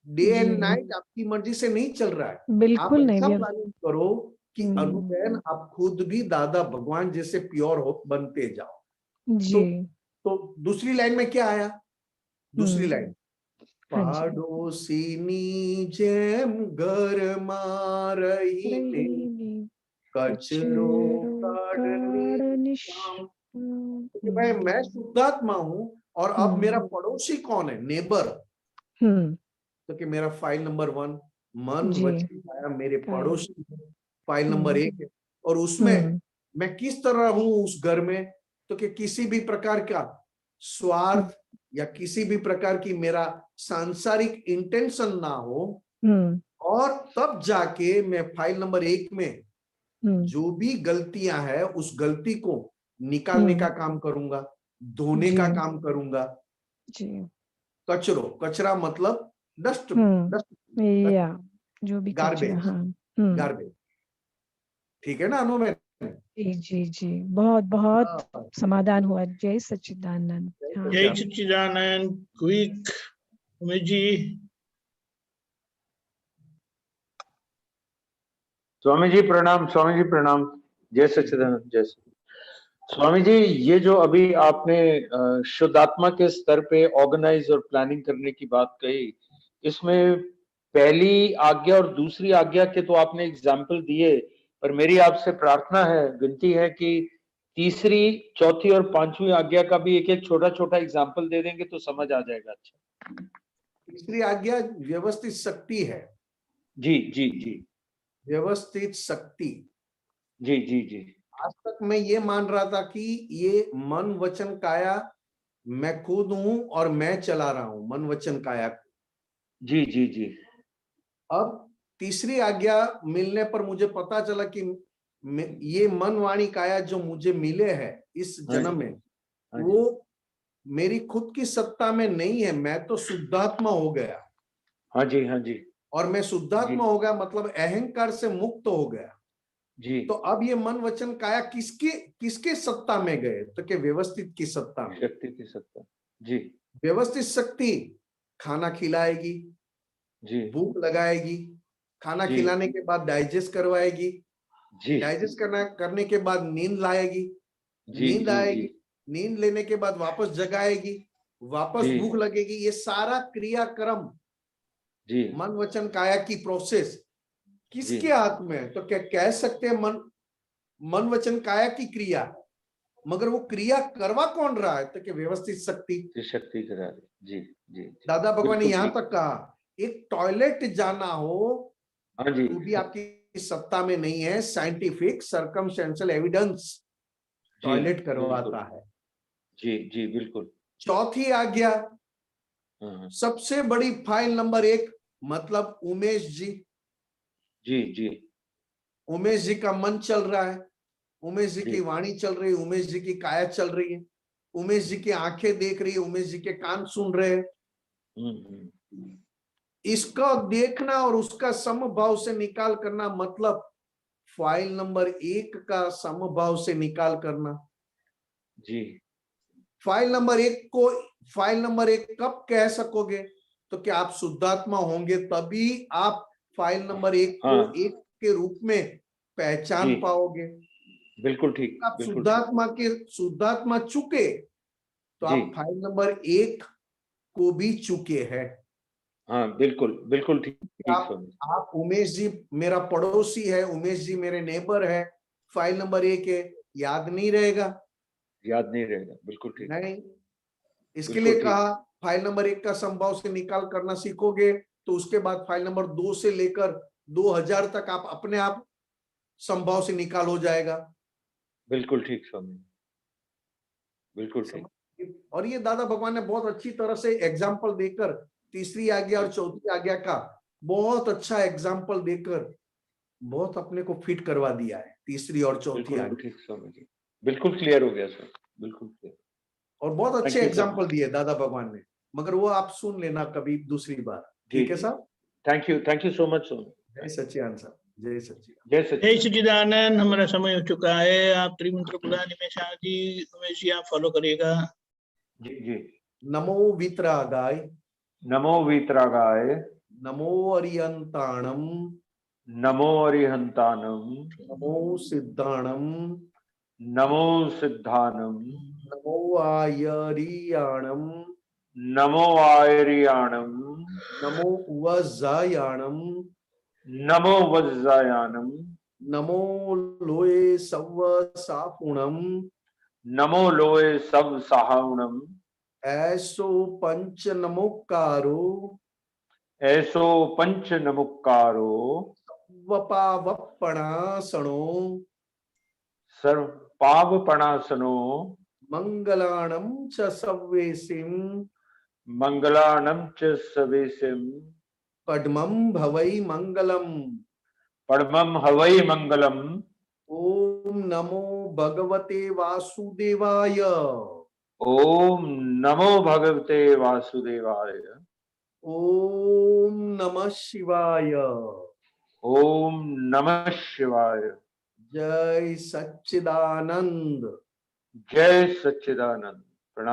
डे एंड नाइट आपकी मर्जी से नहीं चल रहा है। बिल्कुल आप नहीं। ऐसा प्लानिंग करो कि अनुबेन आप खुद भी दादा भगवान जैसे प्योर हो बनते जाओ। जी तो दूसरी लाइन में क्या आया? दूसरी लाइन, પાડોશીની જેમ ઘરમાં રહીને કચરો કાઢને। भाई मैं शुद्धात्मा हूं, और अब मेरा पड़ोसी कौन है? नेबर। तो कि मेरा फाइल नंबर 1 मन वचन काया मेरे पड़ोसी फाइल नंबर 1 है। और उसमें मैं किस तरह हूं उस घर में, तो कि किसी भी प्रकार का स्वार्थ या किसी भी प्रकार की मेरा सांसारिक इंटेंशन ना हो। और तब जाके मैं फाइल नंबर 1 में जो भी गलतियां हैं, उस गलती को निकालने का काम करूंगा, धोने का काम करूंगा। कचरा मतलब डस्ट, या जो भी गार्बेज, गार्बेज। ठीक है ना अनुमेन? जी जी, बहुत बहुत हाँ, समाधान हुआ। जय सच्चिदानंद। हाँ जय सच्चिदानंद। क्विक उमेश जी। स्वामी जी प्रणाम। स्वामी जी प्रणाम। जय सच्चिदानंद। जय स्वामी जी, ये जो अभी आपने शुद्धात्मा के स्तर पे ऑर्गेनाइज और प्लानिंग करने की बात कही, इसमें पहली आज्ञा और दूसरी आज्ञा के तो आपने एग्जाम्पल दिए, पर मेरी आपसे प्रार्थना है, विनती है कि तीसरी, चौथी और पांचवी आज्ञा का भी एक एक छोटा छोटा एग्जाम्पल दे देंगे तो समझ आ जाएगा। अच्छा, तीसरी आज्ञा व्यवस्थित शक्ति है। जी जी जी व्यवस्थित शक्ति। जी जी जी आज तक मैं ये मान रहा था कि ये मन वचन काया मैं खुद हूं और मैं चला रहा हूं मन वचन काया को। जी जी जी अब तीसरी आज्ञा मिलने पर मुझे पता चला कि ये मन वाणी काया जो मुझे मिले हैं इस जन्म में, हाँ जी, वो मेरी खुद की सत्ता में नहीं है। मैं तो शुद्धात्मा हो गया। हाँ जी, हाँ जी, और मैं शुद्धात्मा जी। हो गया मतलब अहंकार से मुक्त हो गया। जी, तो अब ये मन वचन काया किसके किसके सत्ता में गए? तो क्या व्यवस्थित की सत्ता में। शक्ति की सत्ता। जी व्यवस्थित शक्ति खाना खिलाएगी, जी भूख लगाएगी, खाना जी खिलाने के बाद डाइजेस्ट करवाएगी, जी डाइजेस्ट करने के बाद नींद लाएगी, जी नींद जी आएगी, नींद लेने के बाद वापस जगाएगी, वापस जी भूख लगेगी। ये सारा क्रियाक्रम जी मन वचन काया की प्रोसेस जी किसके हाथ में है? तो क्या कह सकते हैं मन वचन काया की क्रिया है, मगर वो क्रिया करवा कौन रहा है? तो क्या व्यवस्थित शक्ति। जी, शक्ति करा रही। जी जी जी, दादा भगवान ने बिल्कुल यहां ठीक। तक कहा एक टॉयलेट जाना हो हाँ जी, तो भी आपकी सत्ता में नहीं है। साइंटिफिक सर्कमस्टेंशियल एविडेंस जी टॉयलेट बिल्कुल। करवाता है। जी जी बिल्कुल। चौथी आज्ञा हाँ, सबसे बड़ी फाइल नंबर 1 मतलब उमेश जी। जी जी उमेश जी का मन चल रहा है, उमेश जी जी की वाणी चल रही है, उमेश जी की काया चल रही है, उमेश जी की आंखें देख रही है, उमेश जी के कान सुन रहे हैं। हम्म। इसका देखना और उसका समभाव से निकाल करना मतलब फाइल नंबर 1 का समभाव से निकाल करना। जी फाइल नंबर 1 को फाइल नंबर 1 कब कह सकोगे? तो क्या आप शुद्धात्मा होंगे तभी आप फाइल नंबर 1 को हाँ, एक के रूप में पहचान जी पाओगे। बिल्कुल ठीक, आप बिल्कुल ठीक। शुद्धात्मा चुके तो जी आप फाइल नंबर 1 को भी चुके हैं। हाँ, बिल्कुल बिल्कुल ठीक ठीक आप स्वामी। आप उमेश जी मेरा पड़ोसी है, उमेश जी मेरे नेबर है, फाइल नंबर 1 है, याद नहीं रहेगा। याद नहीं रहेगा, बिल्कुल ठीक, नहीं, इसके बिल्कुल लिए ठीक। कहा फाइल नंबर 1 का संभाव से निकाल करना सीखोगे तो उसके बाद फाइल नंबर 2 से लेकर 2000 तक आप अपने आप संभाव से निकाल हो जाएगा। बिल्कुल ठीक स्वामी, बिल्कुल ठीक। और ये दादा भगवान ने बहुत अच्छी तरह से एग्जाम्पल देकर तीसरी आज्ञा और चौथी आज्ञा का बहुत अच्छा एग्जाम्पल देकर बहुत अपने को फिट करवा दिया है तीसरी और चौथी बिल्कुल आज्ञा। ठीक स्वामी जी, बिल्कुल क्लियर हो गया सर, बिल्कुल क्लियर। और बहुत अच्छे Thank you, एग्जाम्पल दिए दादा भगवान ने, मगर वो आप सुन लेना कभी दूसरी बार। जी ठीक है जी, साहब। थैंक यू सो मच स्वामी। जय सच्चिदानंद साहब, जय सच्चिदानंद। जय जय सच्चिदानंद। सच्चिदानंद। हमारा समय हो चुका है। आप त्रिमंत्र बुला निमेश जी, उमेश जी आप फॉलो करिएगा। जी जी। नमो वितरागाय, नमो वीतरागाय, नमो अरियंताणम, नमो अरिहंतानम, नमो सिद्धाणम, नमो सिद्धानम, नमो आयरियाणम, नमो आयरियाणम, नमो वज्जायाणम, नमो वज्जायानम, नमो लोए सव्व सापुणम, नमो लोए सब सहावणम, ऐसो पंच नमोकारो, ऐसो पंच नमुक्कारो, वपावपणासणो, सर्व पावपणासनो, मंगलाणम च सव्वेसिम, मंगलानम च सवेसिम, पद्मं भवै मंगलम। परमं हवै मंगलम। ओम नमो भगवते वासुदेवाय। ओम नमो भगवते वासुदेवाय। ओम नमः शिवाय। ओम नमः शिवाय। जय सच्चिदानंद। जय सच्चिदानंद।